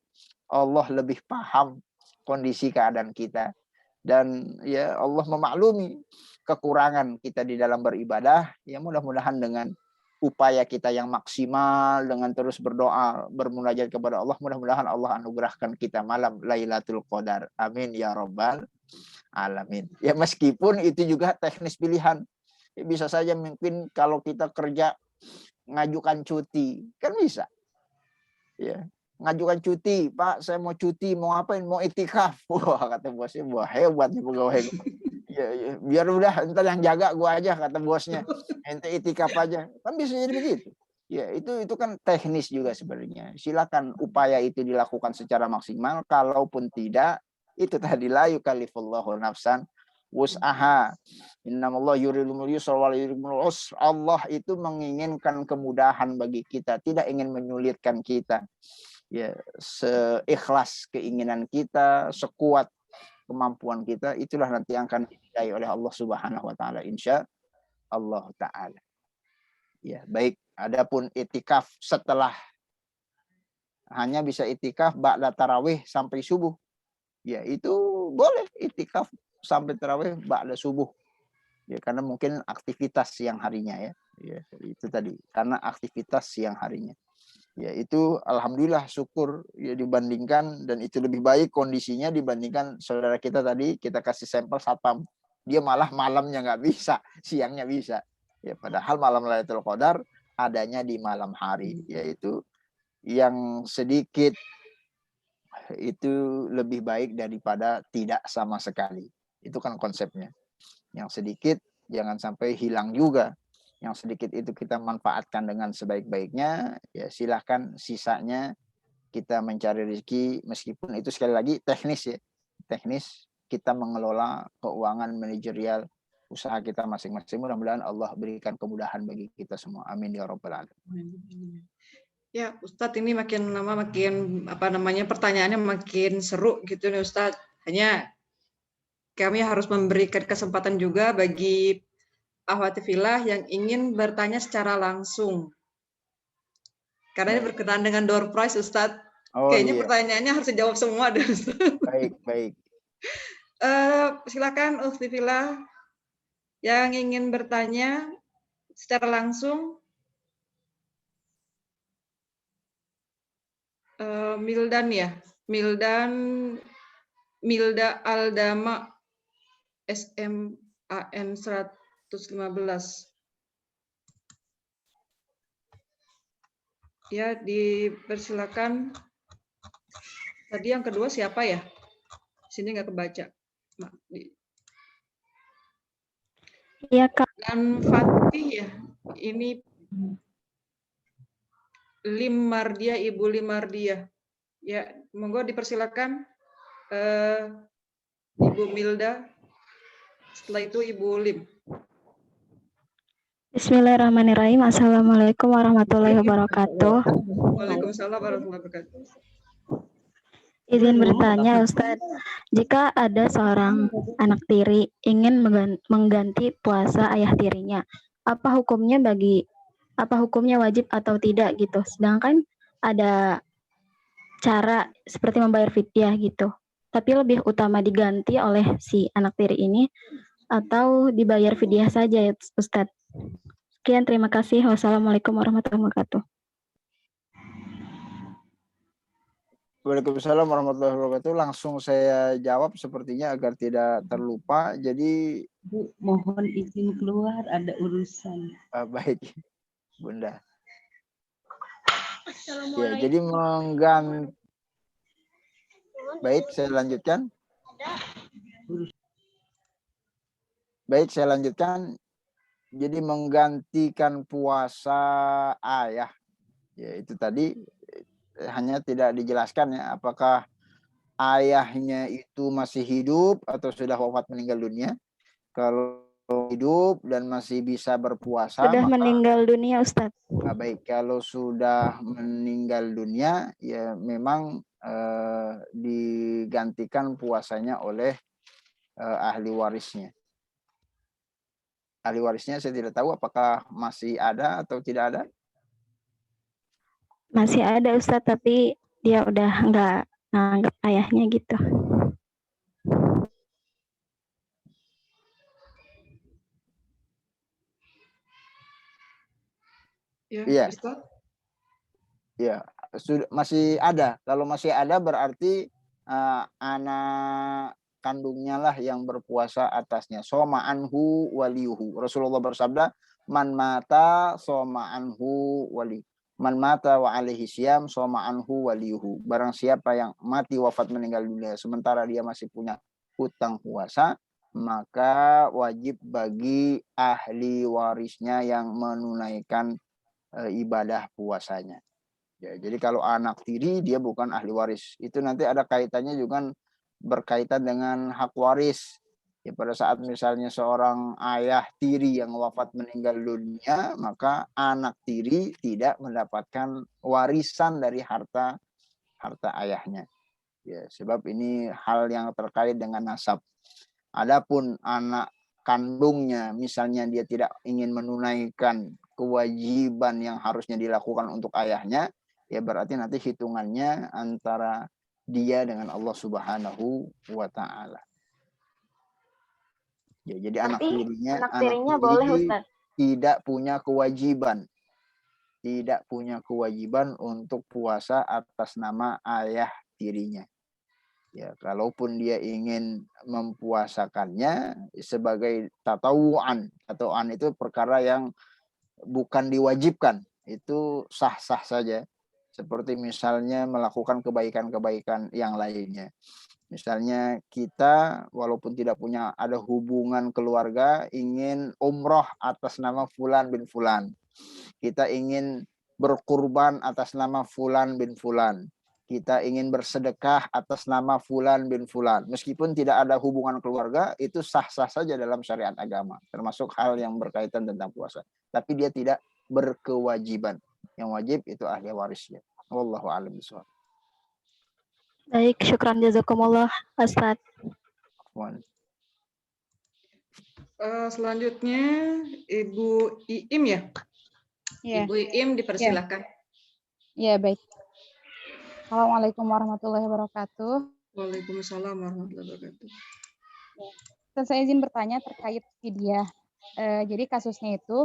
Allah lebih paham kondisi keadaan kita. Dan ya Allah memaklumi kekurangan kita di dalam beribadah. Ya mudah-mudahan dengan upaya kita yang maksimal, dengan terus berdoa, bermunajat kepada Allah, mudah-mudahan Allah anugerahkan kita malam Lailatul Qadar. Amin ya rabbal alamin. Ya meskipun itu juga teknis pilihan. Ya, bisa saja mungkin kalau kita kerja ngajukan cuti, kan bisa. Ya, ngajukan cuti, Pak, saya mau cuti, mau apain, mau itikaf. Wah, kata bosnya, wah hebat nih pegawai. Ya, biar udah entar yang jaga gua aja, kata bosnya. Ente itikaf aja. Kan bisa jadi begitu. Ya, itu kan teknis juga sebenarnya. Silakan upaya itu dilakukan secara maksimal. Kalaupun tidak, itu tadi la yukallifullahu nafsan wus'aha. Innamallahu yuridul yusra wal yuridul usra. Allah itu menginginkan kemudahan bagi kita, tidak ingin menyulitkan kita. Ya, seikhlas keinginan kita, sekuat kemampuan kita, itulah nanti yang akan dinilai oleh Allah Subhanahu wa taala, insya Allah taala. Ya, baik. Adapun itikaf setelah, hanya bisa itikaf ba'da tarawih sampai subuh. Ya, itu boleh itikaf sampai tarawih ba'da subuh. Ya, karena mungkin aktivitas siang harinya ya. Ya, itu tadi, karena aktivitas siang harinya. Ya itu alhamdulillah syukur ya dibandingkan, dan itu lebih baik kondisinya dibandingkan saudara kita tadi kita kasih sampel satpam, dia malah malamnya nggak bisa, siangnya bisa. Ya padahal malam Lailatul Qadar adanya di malam hari, yaitu yang sedikit itu lebih baik daripada tidak sama sekali. Itu kan konsepnya. Yang sedikit jangan sampai hilang juga. Yang sedikit itu kita manfaatkan dengan sebaik-baiknya, ya silahkan sisanya kita mencari rezeki, meskipun itu sekali lagi teknis ya. Teknis kita mengelola keuangan manajerial usaha kita masing-masing. Mudah-mudahan Allah berikan kemudahan bagi kita semua. Amin ya rabbal alamin.
Ya, Ustadz, ini makin lama makin pertanyaannya makin seru gitu nih Ustadz. Hanya kami harus memberikan kesempatan juga bagi Akhwati Fillah yang ingin bertanya secara langsung. Karena ini berkenaan dengan door prize, Ustadz. Kayaknya pertanyaannya harus dijawab semua.
Baik.
Silakan Akhwati Fillah yang ingin bertanya secara langsung. Mildan ya, Milda Aldama SMAN 115. Ya, dipersilakan. Tadi yang kedua siapa ya? Sini nggak kebaca.
Iya, Kak.
Dan Fatih ya, ini Limardia, Ibu Limardia. Ya, monggo dipersilakan Ibu Milda. Setelah itu Ibu Lim.
Bismillahirrahmanirrahim. Assalamualaikum warahmatullahi wabarakatuh.
Waalaikumsalam warahmatullahi wabarakatuh.
Izin bertanya, Ustadz. Jika ada seorang anak tiri ingin mengganti puasa ayah tirinya, apa hukumnya wajib atau tidak gitu? Sedangkan ada cara seperti membayar fidyah gitu. Tapi lebih utama diganti oleh si anak tiri ini atau dibayar fidyah saja ya, Ustadz. Sekian, terima kasih. Wassalamualaikum warahmatullahi wabarakatuh.
Waalaikumsalam warahmatullahi wabarakatuh. Langsung saya jawab sepertinya agar tidak terlupa. Jadi
Bu, mohon izin keluar, ada urusan.
baik, Bunda. Ya, jadi mengganti. Baik, saya lanjutkan. Baik, saya lanjutkan. Jadi menggantikan puasa ayah, ya itu tadi hanya tidak dijelaskan ya apakah ayahnya itu masih hidup atau sudah wafat meninggal dunia. Kalau hidup dan masih bisa berpuasa,
Sudah
maka,
meninggal dunia, Ustadz.
Baik, kalau sudah meninggal dunia ya memang digantikan puasanya oleh ahli warisnya. Ahli warisnya saya tidak tahu apakah masih ada atau tidak ada.
Masih ada, Ustadz, tapi dia udah nggak nganggap ayahnya gitu.
Ya,
Iya.
Ustadz.
Ya, masih ada. Kalau masih ada berarti anak kandungnya lah yang berpuasa atasnya. Soma anhu waliyuhu. Rasulullah bersabda, man mata soma anhu wali. Man mata wa alaihi syam soma anhu waliyuhu. Barang siapa yang mati wafat meninggal dunia sementara dia masih punya hutang puasa, maka wajib bagi ahli warisnya yang menunaikan ibadah puasanya. Ya, jadi kalau anak tiri dia bukan ahli waris. Itu nanti ada kaitannya juga berkaitan dengan hak waris. Ya, pada saat misalnya seorang ayah tiri yang wafat meninggal dunia, maka anak tiri tidak mendapatkan warisan dari harta ayahnya. Ya, sebab ini hal yang terkait dengan nasab. Adapun anak kandungnya misalnya dia tidak ingin menunaikan kewajiban yang harusnya dilakukan untuk ayahnya, ya berarti nanti hitungannya antara dia dengan Allah Subhanahu wa taala. Ya, jadi anak tirinya boleh, Ustaz, tidak punya kewajiban. Tidak punya kewajiban untuk puasa atas nama ayah tirinya. Ya, kalaupun dia ingin mempuasakannya sebagai tatawuan. Tatawuan itu perkara yang bukan diwajibkan. Itu sah-sah saja. Seperti misalnya melakukan kebaikan-kebaikan yang lainnya. Misalnya kita walaupun tidak punya ada hubungan keluarga ingin umroh atas nama Fulan bin Fulan. Kita ingin berkurban atas nama Fulan bin Fulan. Kita ingin bersedekah atas nama Fulan bin Fulan. Meskipun tidak ada hubungan keluarga, itu sah-sah saja dalam syariat agama. Termasuk hal yang berkaitan tentang puasa. Tapi dia tidak berkewajiban. Yang wajib itu ahli warisnya. Wallahu a'lam bishawab.
Baik, syukran jazakumullah, Ustaz.
Selanjutnya Ibu Iim ya?
Ya.
Ibu Iim dipersilakan.
Ya, baik. Assalamualaikum warahmatullahi wabarakatuh.
Waalaikumsalam warahmatullahi wabarakatuh.
Dan saya izin bertanya terkait fidyah. Jadi kasusnya itu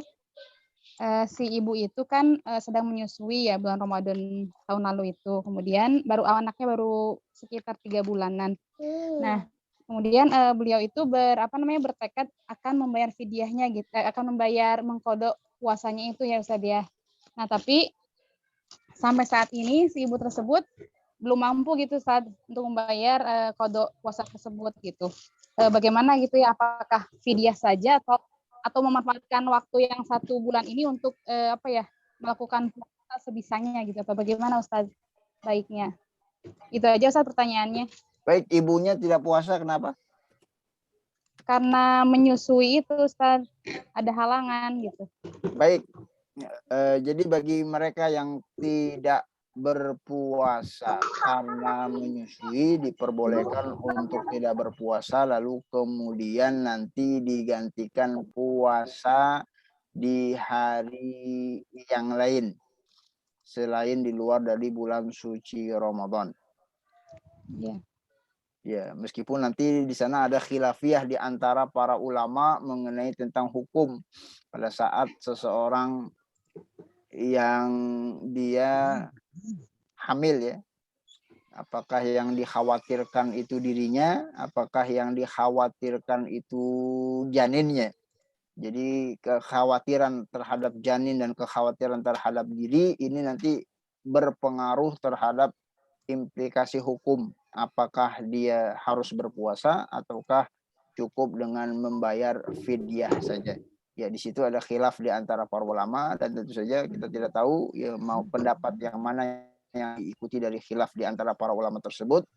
si ibu itu kan sedang menyusui ya bulan Ramadan tahun lalu itu. Kemudian anaknya baru sekitar 3 bulanan. Nah, kemudian beliau itu bertekad akan membayar fidyahnya gitu, akan membayar mengkodok puasanya itu ya Ustaz ya. Nah, tapi sampai saat ini si ibu tersebut belum mampu gitu saat untuk membayar kodok puasa tersebut gitu. Bagaimana gitu ya, apakah fidyah saja atau memanfaatkan waktu yang 1 bulan ini untuk melakukan puasa sebisanya gitu, atau bagaimana Ustaz baiknya? Itu aja Ustaz pertanyaannya.
Baik, ibunya tidak puasa kenapa?
Karena menyusui itu Ustaz, ada halangan gitu.
Baik. Jadi bagi mereka yang tidak berpuasa karena menyusui, diperbolehkan untuk tidak berpuasa, lalu kemudian nanti digantikan puasa di hari yang lain selain di luar dari bulan suci Ramadan.
Iya.
Ya, meskipun nanti di sana ada khilafiyah di antara para ulama mengenai tentang hukum pada saat seseorang yang dia hamil ya. Apakah yang dikhawatirkan itu dirinya, apakah yang dikhawatirkan itu janinnya. Jadi kekhawatiran terhadap janin dan kekhawatiran terhadap diri ini nanti berpengaruh terhadap implikasi hukum. Apakah dia harus berpuasa ataukah cukup dengan membayar fidyah saja. Ya, di situ ada khilaf di antara para ulama dan tentu saja kita tidak tahu ya mau pendapat yang mana yang diikuti dari khilaf di antara para ulama tersebut.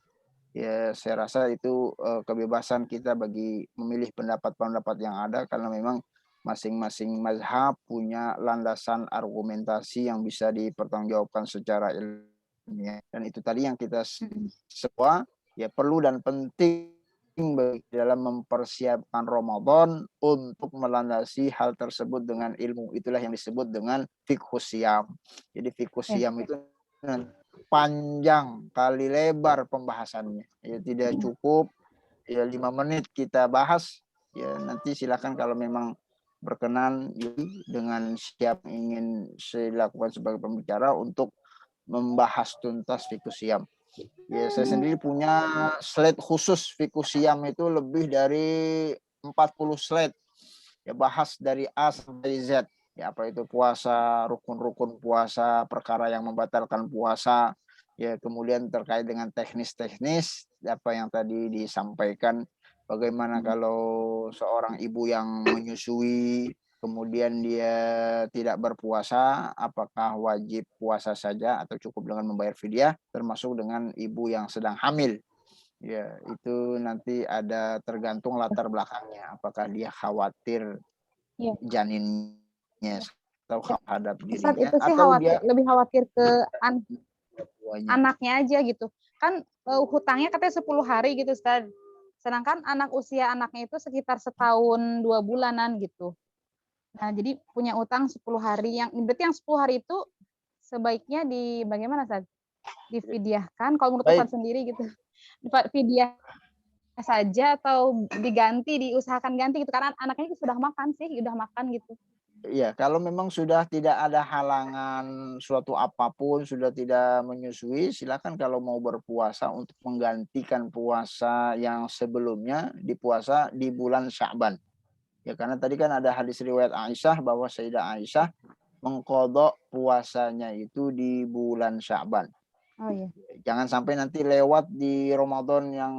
Ya, saya rasa itu kebebasan kita bagi memilih pendapat-pendapat yang ada karena memang masing-masing mazhab punya landasan argumentasi yang bisa dipertanggungjawabkan secara ilmiah. Dan itu tadi yang kita semua ya perlu dan penting dalam mempersiapkan Ramadan untuk melandasi hal tersebut dengan ilmu. Itulah yang disebut dengan fiqhus syiyam. Jadi fiqhus syiyam itu panjang kali lebar pembahasannya. Ya tidak cukup ya 5 menit kita bahas. Ya nanti silakan kalau memang berkenan dengan siap ingin saya lakukan sebagai pembicara untuk membahas tuntas fiqhus syiyam. Ya, saya sendiri punya slide khusus fiqhus syiyam itu lebih dari 40 slide. Ya, bahas dari A sampai Z. Ya, apa itu puasa, rukun-rukun puasa, perkara yang membatalkan puasa. Ya, kemudian terkait dengan teknis-teknis apa yang tadi disampaikan. Bagaimana kalau seorang ibu yang menyusui kemudian dia tidak berpuasa, apakah wajib puasa saja atau cukup dengan membayar fidyah, termasuk dengan ibu yang sedang hamil. Ya, itu nanti ada tergantung latar belakangnya, apakah dia khawatir janinnya atau terhadap
Ustaz,
dirinya
itu sih
atau dia
lebih khawatir ke
tuanya.
anaknya aja gitu. Kan hutangnya katanya 10 hari gitu, Ustaz. Sedangkan usia anaknya itu sekitar setahun 2 bulanan gitu. Nah, jadi punya utang 10 hari berarti yang 10 hari itu sebaiknya bagaimana, Ustaz? Difidyahkan kalau menurut Ustaz sendiri gitu. Fidyah saja atau diusahakan ganti gitu karena anaknya sudah makan gitu.
Iya, kalau memang sudah tidak ada halangan suatu apapun, sudah tidak menyusui, silakan kalau mau berpuasa untuk menggantikan puasa yang sebelumnya di puasa di bulan Sya'ban. Ya, karena tadi kan ada hadis riwayat Aisyah bahwa Sayyidah Aisyah mengqadha puasanya itu di bulan Sya'ban.
Oh iya.
Jangan sampai nanti lewat di Ramadan yang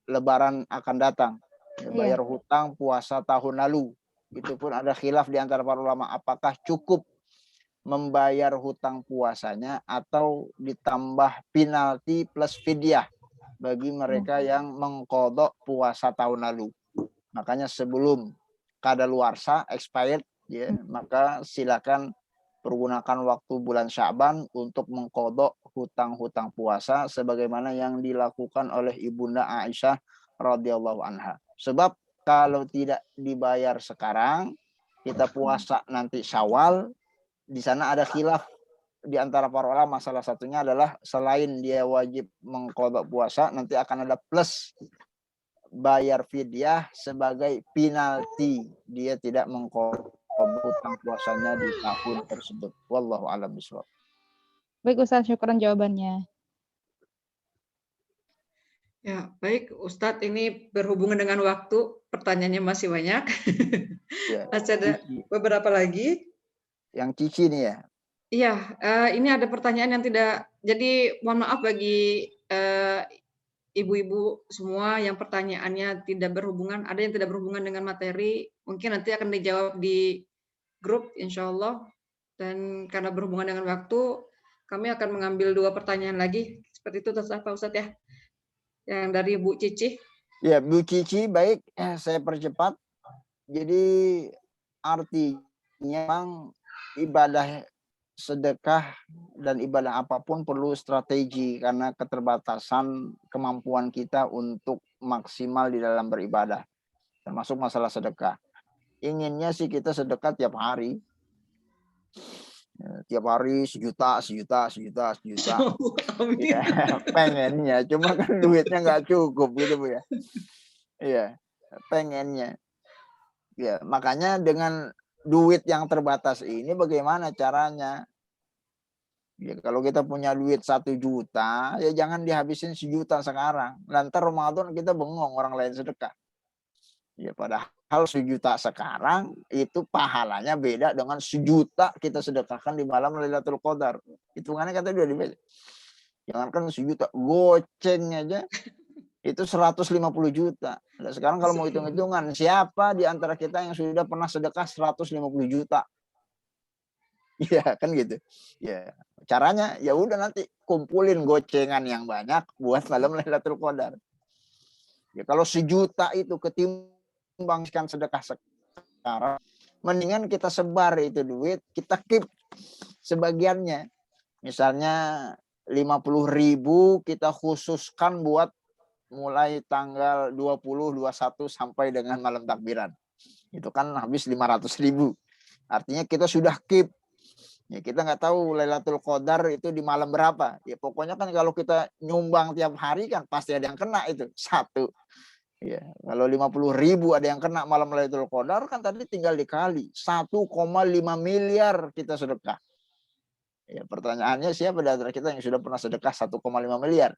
Lebaran akan datang. Ya, bayar hutang puasa tahun lalu. Itu pun ada khilaf di antara para ulama apakah cukup membayar hutang puasanya atau ditambah penalti plus fidyah bagi mereka yang mengqadha puasa tahun lalu. Makanya sebelum kadaluarsa expired ya, maka silakan pergunakan waktu bulan Sya'ban untuk mengqadha hutang-hutang puasa sebagaimana yang dilakukan oleh Ibunda Aisyah radhiyallahu anha. Sebab kalau tidak dibayar sekarang, kita puasa nanti Syawal, di sana ada khilaf di antara para ulama. Salah satunya adalah selain dia wajib mengqadha puasa, nanti akan ada plus bayar fidyah sebagai penalti dia tidak mengqadha hutang puasanya di tahun tersebut. Wallahu a'lam bishawab.
Baik Ustaz, syukran jawabannya.
Ya, baik Ustadz, ini berhubungan dengan waktu, pertanyaannya masih banyak.
Ya,
Masih ada beberapa lagi.
Yang Cici nih ya.
Iya, ini ada pertanyaan yang tidak, jadi mohon maaf bagi ibu-ibu semua yang pertanyaannya tidak berhubungan, ada yang tidak berhubungan dengan materi, mungkin nanti akan dijawab di grup insya Allah. Dan karena berhubungan dengan waktu, kami akan mengambil 2 pertanyaan lagi. Seperti itu terserah Pak Ustadz ya. Yang dari Bu Cici.
Ya, Bu Cici, baik, saya percepat. Jadi artinya memang ibadah sedekah dan ibadah apapun perlu strategi karena keterbatasan kemampuan kita untuk maksimal di dalam beribadah, termasuk masalah sedekah. Inginnya sih kita sedekah tiap hari. Tiap hari sejuta.
Amin.
Ya, pengennya, cuma kan duitnya nggak cukup gitu Bu ya. Iya, pengennya. Ya, makanya dengan duit yang terbatas ini bagaimana caranya? Ya, kalau kita punya duit 1 juta, ya jangan dihabisin 1 juta sekarang. Nanti Ramadan kita bengong orang lain sedekah. Ya, padahal 1 juta sekarang itu pahalanya beda dengan 1 juta kita sedekahkan di malam Lailatul Qadar. Hitungannya kata udah dibaca. Jangankan 1 juta, goceng aja itu 150 juta. Nah, sekarang kalau mau hitung-hitungan, siapa di antara kita yang sudah pernah sedekah 150 juta? Iya, kan gitu. Ya, caranya ya udah nanti kumpulin gocengan yang banyak buat malam Lailatul Qadar. Ya, kalau 1 juta itu ketimbangkan sedekah sekarang, mendingan kita sebar itu duit, kita keep sebagiannya. Misalnya 50.000 kita khususkan buat mulai tanggal 20, 21 sampai dengan malam takbiran. Itu kan habis 500.000. Artinya kita sudah keep. Ya, kita nggak tahu Lailatul Qadar itu di malam berapa. Ya pokoknya kan kalau kita nyumbang tiap hari kan pasti ada yang kena itu. 1. Ya, kalau 50.000 ada yang kena malam Lailatul Qadar kan tadi tinggal dikali 1,5 miliar kita sedekah. Ya, pertanyaannya siapa di antara kita yang sudah pernah sedekah 1,5 miliar?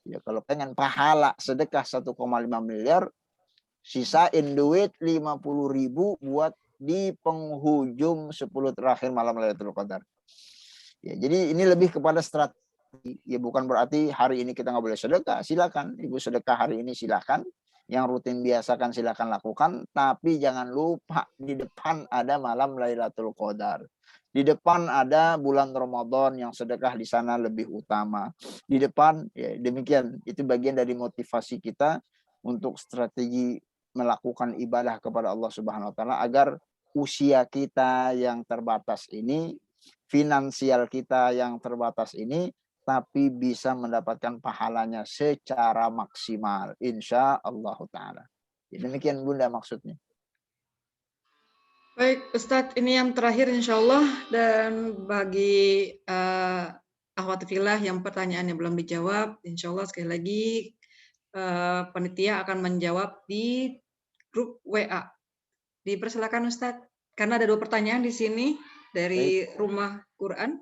Ya, kalau pengen pahala sedekah 1,5 miliar, sisain duit 50.000 buat di penghujung 10 terakhir malam Lailatul Qadar. Ya, jadi ini lebih kepada strategi. Ya, bukan berarti hari ini kita nggak boleh sedekah. Silakan, Ibu sedekah hari ini silakan. Yang rutin biasakan silakan lakukan. Tapi jangan lupa di depan ada malam Lailatul Qadar. Di depan ada bulan Ramadan yang sedekah di sana lebih utama. Di depan, ya demikian. Itu bagian dari motivasi kita untuk strategi melakukan ibadah kepada Allah Subhanahu Wa Taala agar usia kita yang terbatas ini, finansial kita yang terbatas ini, tapi bisa mendapatkan pahalanya secara maksimal. Insya Allah Ta'ala. Demikian Bunda maksudnya.
Baik, Ustadz, ini yang terakhir insya Allah. Dan bagi akhwat fillah yang pertanyaannya belum dijawab, insya Allah sekali lagi panitia akan menjawab di grup WA. Dipersilakan Ustadz, karena ada 2 pertanyaan di sini dari Rumah Quran,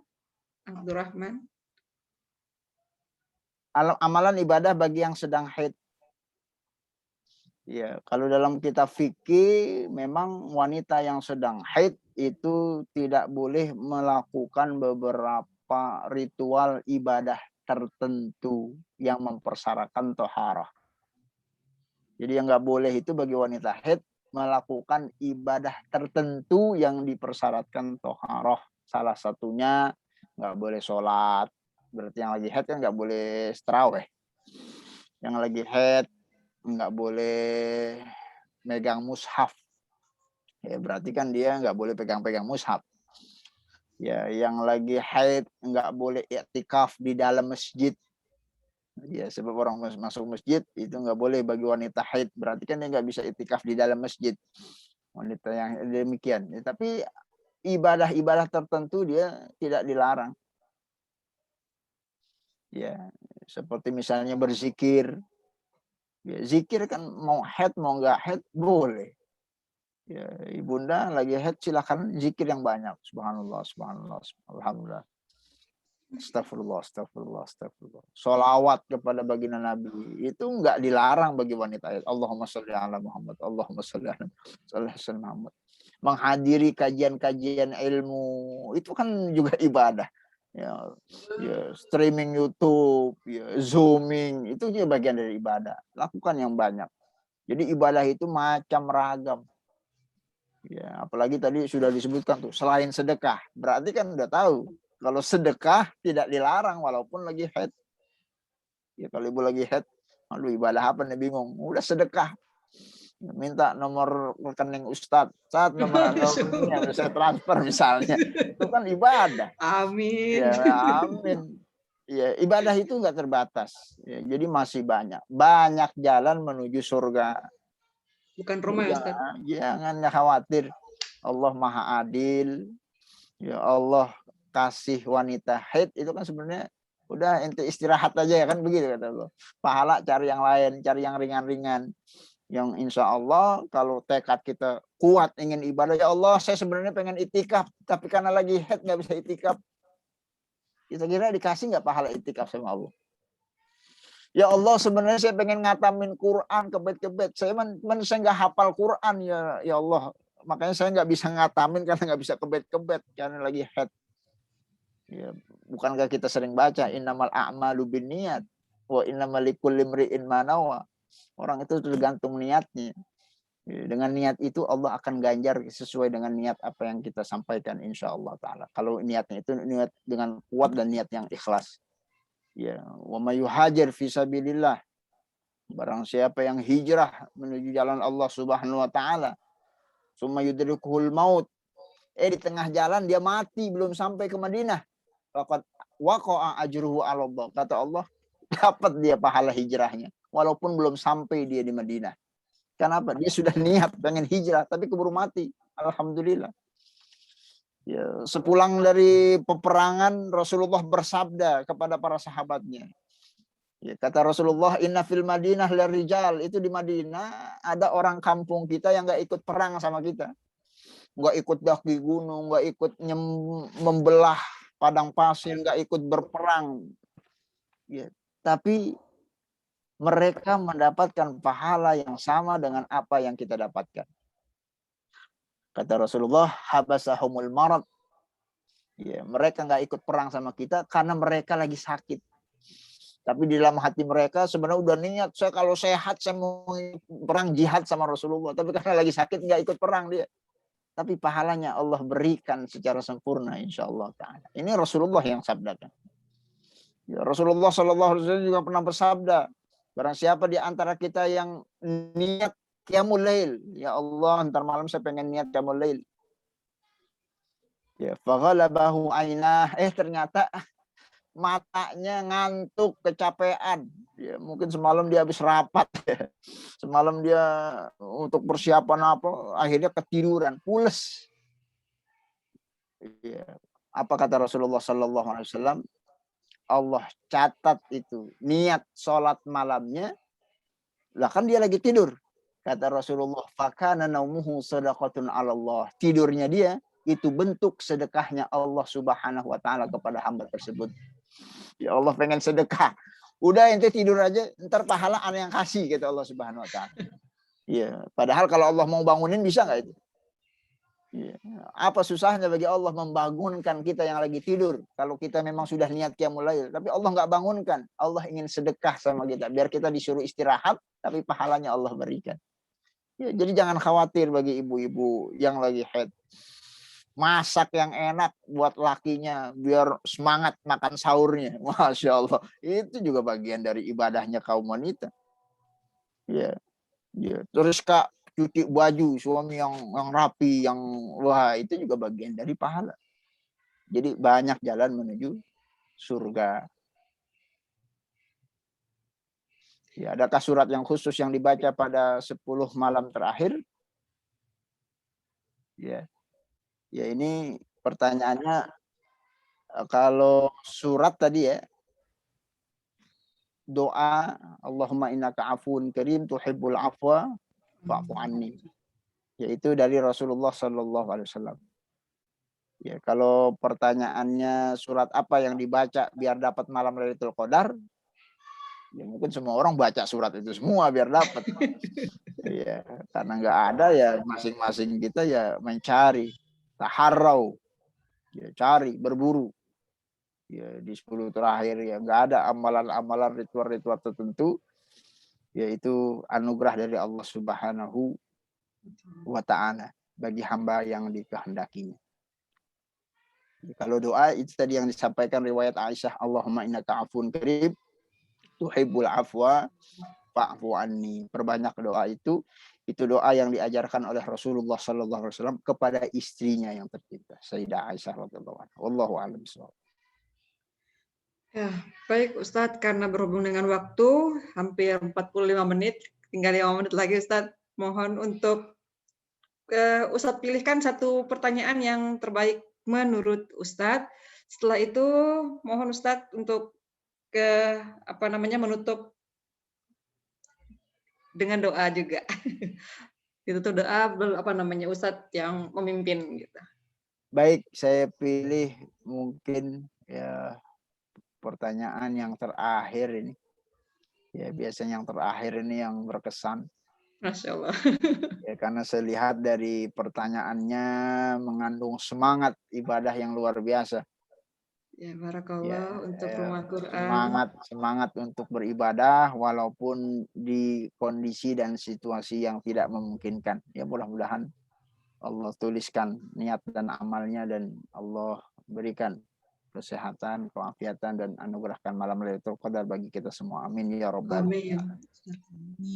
Abdurrahman.
Amalan ibadah bagi yang sedang haid. Ya, kalau dalam kitab fikih memang wanita yang sedang haid itu tidak boleh melakukan beberapa ritual ibadah tertentu yang mempersyaratkan toharah. Jadi yang nggak boleh itu bagi wanita haid melakukan ibadah tertentu yang dipersyaratkan toharah. Salah satunya nggak boleh sholat. Berarti yang lagi haid kan nggak boleh tarawih. Yang lagi haid nggak boleh megang mushaf. Ya, berarti kan dia nggak boleh pegang-pegang mushaf. Ya, yang lagi haid nggak boleh i'tikaf di dalam masjid. Ya, sebab orang masuk masjid itu nggak boleh bagi wanita haid. Berarti kan dia nggak bisa i'tikaf di dalam masjid. Wanita yang demikian. Ya, tapi ibadah-ibadah tertentu dia tidak dilarang. Ya, seperti misalnya berzikir. Ya, zikir kan mau haid mau nggak haid boleh. Ya, ibunda lagi haid silakan zikir yang banyak. Subhanallah, subhanallah, alhamdulillah. Astagfirullah, astagfirullah, astagfirullah. Sholawat kepada baginda Nabi itu nggak dilarang bagi wanita haid. Allahumma sholli ala Muhammad, Allahumma sholli ala Muhammad. Menghadiri kajian-kajian ilmu itu kan juga ibadah. Ya, streaming YouTube, ya, zooming itu juga bagian dari ibadah. Lakukan yang banyak. Jadi ibadah itu macam ragam. Ya, apalagi tadi sudah disebutkan tuh selain sedekah. Berarti kan udah tahu kalau sedekah tidak dilarang walaupun lagi haid. Ya, kalau ibu lagi haid, aduh ibadah apa nih bingung. Udah sedekah. minta nomor rekening Ustadz, saat nomor rekeningnya bisa transfer misalnya, itu kan ibadah.
Amin.
Ya, amin. Ya, ibadah itu nggak terbatas. Ya, jadi masih banyak jalan menuju surga.
Bukan Roma ya Ustaz?
Jangan khawatir, Allah Maha Adil. Ya Allah kasih wanita haid itu kan sebenarnya udah ente istirahat aja ya kan, begitu kata Allah. Pahala cari yang lain, cari yang ringan-ringan. Yang insya Allah kalau tekad kita kuat ingin ibadah, ya Allah saya sebenarnya pengen itikaf, tapi karena lagi haid nggak bisa itikaf. Kita kira dikasih nggak pahala itikaf sama Allah? Ya Allah sebenarnya saya pengen ngatamin Quran kebet-kebet, saya saya nggak hafal Quran ya Allah, makanya saya nggak bisa ngatamin karena nggak bisa kebet-kebet karena lagi haid. Ya, bukankah kita sering baca innamal a'malu binniyat wa innamal likulli imri'in ma nawa. Orang itu tergantung niatnya. Dengan niat itu Allah akan ganjar sesuai dengan niat apa yang kita sampaikan insya Allah ta'ala. Kalau niatnya itu niat dengan kuat dan niat yang ikhlas. Ya, wa may yuhajir fi sabilillah. Barang siapa yang hijrah menuju jalan Allah Subhanahu wa taala, summa yudrikuhul maut. Di tengah jalan dia mati belum sampai ke Madinah. Faqad waqa'a ajruhu 'ala Allah. Kata Allah, dapat dia pahala hijrahnya walaupun belum sampai dia di Madinah. Kenapa? Dia sudah niat pengen hijrah tapi keburu mati. Alhamdulillah. Ya, sepulang dari peperangan Rasulullah bersabda kepada para sahabatnya. Ya, kata Rasulullah, inna fil Madinah lirijal, itu di Madinah ada orang kampung kita yang nggak ikut perang sama kita. Nggak ikut daki gunung, nggak ikut membelah padang pasir, nggak ikut berperang. Ya, tapi mereka mendapatkan pahala yang sama dengan apa yang kita dapatkan. Kata Rasulullah, habasahumul marad. Ya, mereka nggak ikut perang sama kita karena mereka lagi sakit. Tapi di dalam hati mereka sebenarnya udah niat, saya kalau sehat saya mau perang jihad sama Rasulullah. Tapi karena lagi sakit nggak ikut perang dia. Tapi pahalanya Allah berikan secara sempurna insya Allah ta'ala. Ini Rasulullah yang sabdakan. Ya, Rasulullah SAW juga pernah bersabda, barang siapa di antara kita yang niat qiyamul lail, ya Allah ntar malam saya pengen niat qiyamul lail. Ya, faghalabahu ainah, ternyata matanya ngantuk, kecapean. Ya, mungkin semalam dia habis rapat. Ya. Semalam dia untuk persiapan apa, akhirnya ketiduran, pules. Ya. Apa kata Rasulullah SAW? Allah catat itu niat sholat malamnya, lah kan dia lagi tidur. Kata Rasulullah, fakana naumuhu sadaqatun 'ala Allah. Tidurnya dia itu bentuk sedekahnya Allah Subhanahu wa taala kepada hamba tersebut. Ya Allah pengen sedekah. Udah ente tidur aja, ntar pahala ana yang kasih kata Allah Subhanahu wa taala. Ya, padahal kalau Allah mau bangunin bisa nggak itu? Ya. Apa susahnya bagi Allah membangunkan kita yang lagi tidur kalau kita memang sudah niat qiyamul lail, tapi Allah nggak bangunkan. Allah ingin sedekah sama kita biar kita disuruh istirahat tapi pahalanya Allah berikan. Ya, jadi jangan khawatir bagi ibu-ibu yang lagi haid. Masak yang enak buat lakinya biar semangat makan sahurnya. Masya Allah. Itu juga bagian dari ibadahnya kaum wanita. Ya, ya. Terus Kak, cuci baju suami yang rapi, yang wah itu juga bagian dari pahala. Jadi banyak jalan menuju surga. Ya, adakah surat yang khusus yang dibaca pada 10 malam terakhir? Ya. Ya, ini pertanyaannya kalau surat tadi ya, doa Allahumma innaka afuwun karim tuhibbul afwa fa'fu anni. Yaitu dari Rasulullah sallallahu alaihi wasallam. Ya, kalau pertanyaannya surat apa yang dibaca biar dapat malam Lailatul Qadar? Ya mungkin semua orang baca surat itu semua biar dapat. Ya, karena nggak ada ya masing-masing kita ya mencari, taharrau. Ya, cari, berburu. Ya, di 10 terakhir ya nggak ada amalan-amalan ritual-ritual tertentu, yaitu anugerah dari Allah Subhanahu wa ta'ala bagi hamba yang dikehendakinya. Kalau doa itu tadi yang disampaikan riwayat Aisyah, Allahumma innaka afuwun karim tuhibbul afwa fa'fu anni. Perbanyak doa itu doa yang diajarkan oleh Rasulullah sallallahu alaihi wasallam kepada istrinya yang tercinta, Sayyidah Aisyah radhiyallahu anha. Wallahu a'lam bishawab.
Ya, baik Ustadz, karena berhubung dengan waktu hampir 45 menit, tinggal 5 menit lagi Ustadz. Mohon untuk Ustadz pilihkan satu pertanyaan yang terbaik menurut Ustadz. Setelah itu mohon Ustadz untuk menutup dengan doa juga. Itu doa Ustadz yang memimpin gitu.
Baik, saya pilih mungkin ya pertanyaan yang terakhir ini. Ya, biasanya yang terakhir ini yang berkesan.
Masya Allah.
Ya, karena saya lihat dari pertanyaannya mengandung semangat ibadah yang luar biasa.
Ya, barakallah untuk rumah Quran.
Semangat untuk beribadah walaupun di kondisi dan situasi yang tidak memungkinkan. Ya, mudah-mudahan Allah tuliskan niat dan amalnya dan Allah berikan kesehatan, keafiatan dan anugerahkan malam Lailatul Qadar bagi kita semua. Amin ya rabbal
alamin.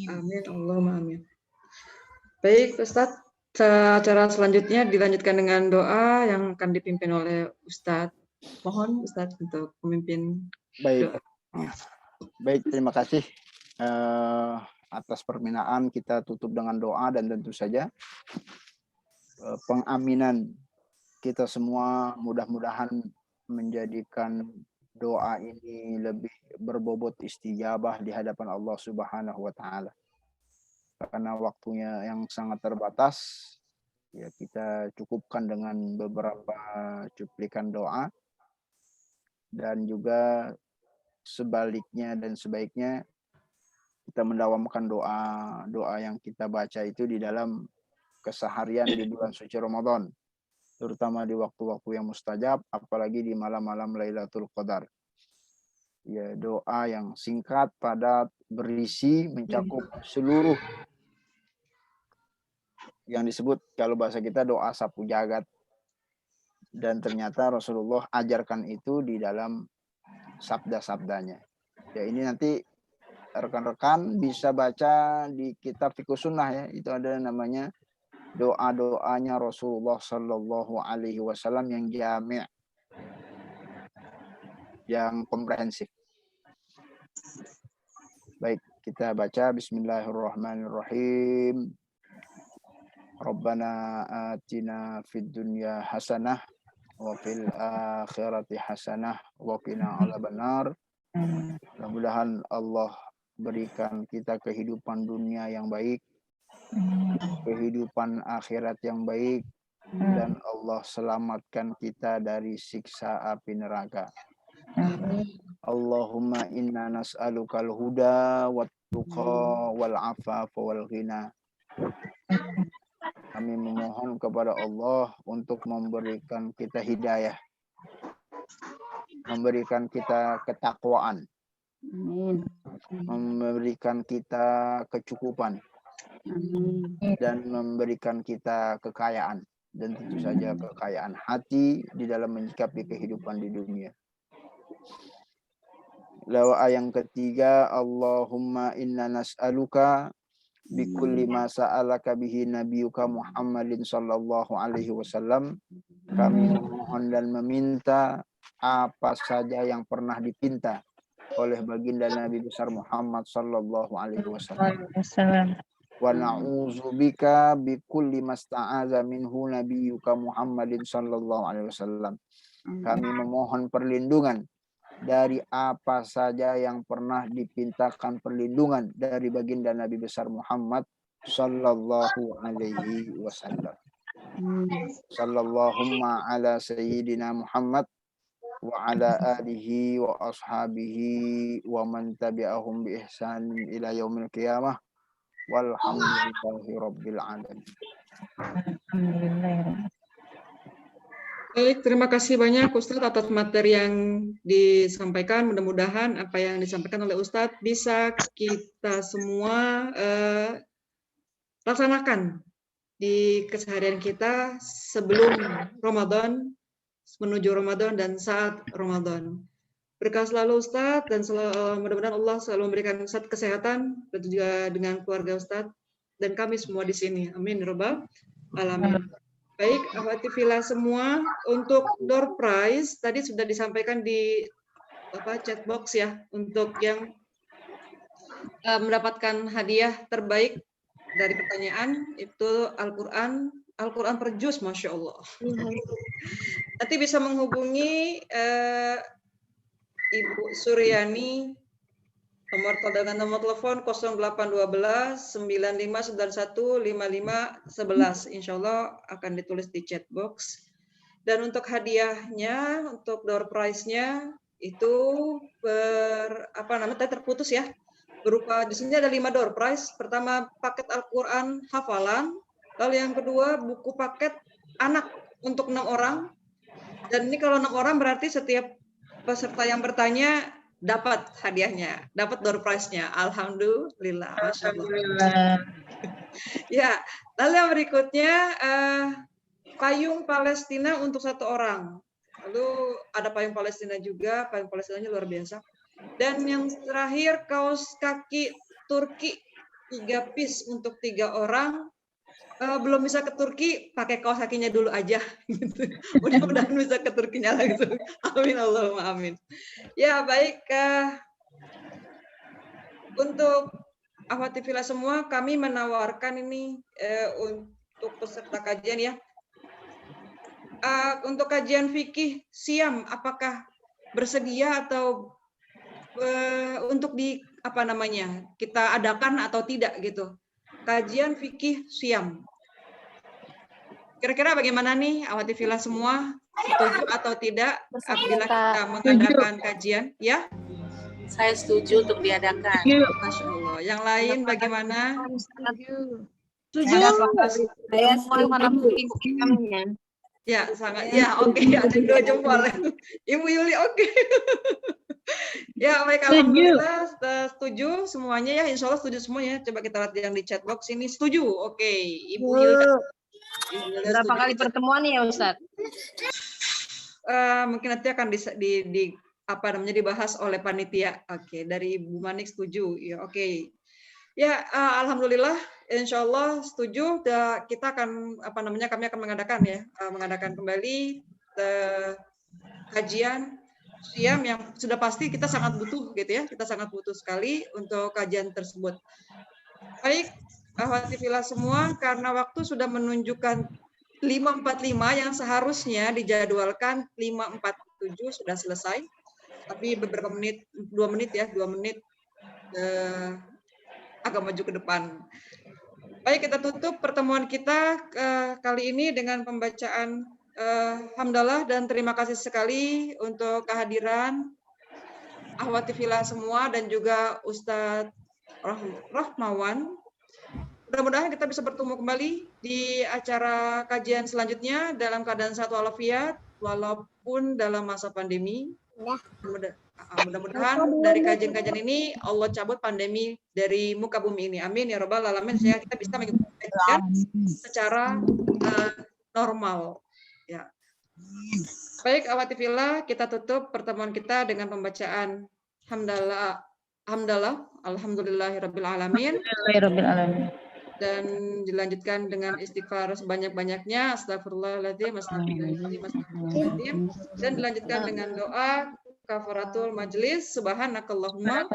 Amin Allahumma amin. Baik Ustadz, acara selanjutnya dilanjutkan dengan doa yang akan dipimpin oleh Ustadz. Mohon Ustadz untuk memimpin doa.
Baik, terima kasih atas permintaan. Kita tutup dengan doa dan tentu saja pengaminan kita semua mudah-mudahan menjadikan doa ini lebih berbobot istijabah di hadapan Allah Subhanahu wa taala. Karena waktunya yang sangat terbatas, ya kita cukupkan dengan beberapa cuplikan doa dan juga sebaliknya dan sebaiknya kita mendawamkan doa yang kita baca itu di dalam keseharian di bulan suci Ramadan, terutama di waktu-waktu yang mustajab, apalagi di malam-malam Lailatul Qadar. Ya, doa yang singkat, padat, berisi, mencakup seluruh yang disebut kalau bahasa kita doa sapu jagat. Dan ternyata Rasulullah ajarkan itu di dalam sabda-sabdanya. Ya, ini nanti rekan-rekan bisa baca di kitab Fiqh Sunnah ya. Itu ada namanya doa-doanya Rasulullah Sallallahu Alaihi Wasallam yang jami', yang komprehensif. Baik, kita baca Bismillahirrahmanirrahim. Rabbana atina fid dunya hasanah wa fil akhirati hasanah wa qina adzabannar. Mudah-mudahan Allah berikan kita kehidupan dunia yang baik, kehidupan akhirat yang baik, dan Allah selamatkan kita dari siksa api neraka. Allahumma inna nas'alukal huda wat tuqa wal afafa wal ghina. Kami memohon kepada Allah untuk memberikan kita hidayah, memberikan kita ketakwaan, memberikan kita kecukupan, dan memberikan kita kekayaan, dan tentu saja kekayaan hati di dalam menyikapi kehidupan di dunia. Doa yang ketiga, Allahumma inna nas'aluka bikulli ma sa'alaka bihi nabiyuka Muhammadin sallallahu alaihi wasallam. Kami memohon dan meminta apa saja yang pernah dipinta oleh baginda Nabi besar Muhammad sallallahu alaihi wasallam. Wa na'udzubika bikulli masta'aza minhu nabiyuka Muhammadin sallallahu alaihi wasallam. Kami memohon perlindungan dari apa saja yang pernah dipintakan perlindungan dari baginda Nabi besar Muhammad sallallahu alaihi wasallam. Sallallahumma ala sayyidina Muhammad wa ala alihi wa ashabihi wa man tabi'ahum bi ihsan ila yaumil qiyamah walhamdulillahi rabbil alamin.
Baik, terima kasih banyak Ustadz atas materi yang disampaikan. Mudah-mudahan apa yang disampaikan oleh Ustadz bisa kita semua laksanakan di keseharian kita sebelum Ramadan, menuju Ramadan, dan saat Ramadan. Berkah selalu Ustadz, dan mudah-mudahan Allah selalu memberikan Ustadz kesehatan, dan juga dengan keluarga Ustadz, dan kami semua di sini. Amin. Ya Rabbal Alamin. Baik, akhwati fillah semua, untuk door prize, tadi sudah disampaikan di chat box ya, untuk yang mendapatkan hadiah terbaik dari pertanyaan, itu Al-Quran per juz, Masya Allah. Nanti bisa menghubungi Ibu Suryani dengan nomor telepon 0812 9591 5511. Insya Allah akan ditulis di chat box. Dan untuk hadiahnya, untuk door prize-nya itu tadi terputus ya. Berupa di sini ada 5 door prize. Pertama paket Al-Quran hafalan. Lalu yang kedua buku paket anak untuk 6 orang. Dan ini kalau 6 orang berarti setiap peserta yang bertanya dapat hadiahnya, dapat door prize-nya. Alhamdulillah, Masya Allah. Ya, lalu yang berikutnya payung Palestina untuk 1 orang. Lalu ada payung Palestina juga, payung Palestinanya luar biasa. Dan yang terakhir kaos kaki Turki 3 piece untuk 3 orang. Belum bisa ke Turki, pakai kaos kakinya dulu aja. Gitu. Mudah-mudahan bisa ke Turkinya langsung. Amin Allahumma amin. Ya baik, untuk akhwati fillah semua, kami menawarkan ini untuk peserta kajian ya. Untuk kajian fikih Siam, apakah bersedia atau untuk kita adakan atau tidak gitu? Kajian fikih Siam. Kira-kira bagaimana nih akhwati fillah semua? Setuju atau tidak apabila kita mengadakan kajian? Ya?
Saya setuju untuk diadakan.
Masya Allah. Yang lain bagaimana?
Setuju. Saya setuju.
Ya, sangat. Ya, oke. Ada 2 jempol. Ibu Yuli, oke. Ya, baik. Alhamdulillah setuju semuanya ya. Insya Allah setuju semuanya. Coba kita lihat yang di chat box ini. Setuju. Oke. Ibu Yuli.
Berapa kali pertemuan ya, Ustadz?
Mungkin nanti akan dibahas oleh panitia. Oke, dari Ibu Manik setuju. Ya, oke. Ya, alhamdulillah, insya Allah setuju. Kita akan kami akan mengadakan kembali kajian Siam yang sudah pasti kita sangat butuh gitu ya. Kita sangat butuh sekali untuk kajian tersebut. Baik, akhwati fillah semua, karena waktu sudah menunjukkan 5.45 yang seharusnya dijadwalkan 5.47 sudah selesai. Tapi beberapa menit, 2 menit agak maju ke depan. Baik, kita tutup pertemuan kita kali ini dengan pembacaan hamdalah, dan terima kasih sekali untuk kehadiran akhwati fillah semua dan juga Ustadz Rahmawan. Mudah-mudahan kita bisa bertemu kembali di acara kajian selanjutnya dalam keadaan sehat walafiat walaupun dalam masa pandemi. Mudah-mudahan dari kajian-kajian ini Allah cabut pandemi dari muka bumi ini. Amin ya rabbal alamin. Sehingga kita bisa mengikuti kajian secara normal. Ya. Baik, akhwati fillah, kita tutup pertemuan kita dengan pembacaan hamdalah, alhamdulillahirabbil alamin. Dan dilanjutkan dengan istighfar sebanyak-banyaknya, astagfirullahaladzim, astagfirullahaladzim, dan dilanjutkan dengan doa kafaratul majlis, subhanakallahumma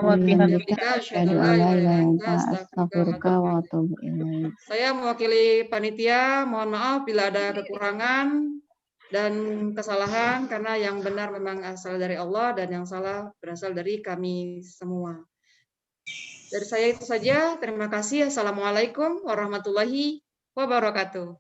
wa bihamdika asyhadu an la ilaha illa anta astaghfiruka wa atubu ilaik. Saya mewakili panitia, mohon maaf bila ada kekurangan dan kesalahan, karena yang benar memang asal dari Allah dan yang salah berasal dari kami semua. Dari saya itu saja, terima kasih. Assalamualaikum warahmatullahi wabarakatuh.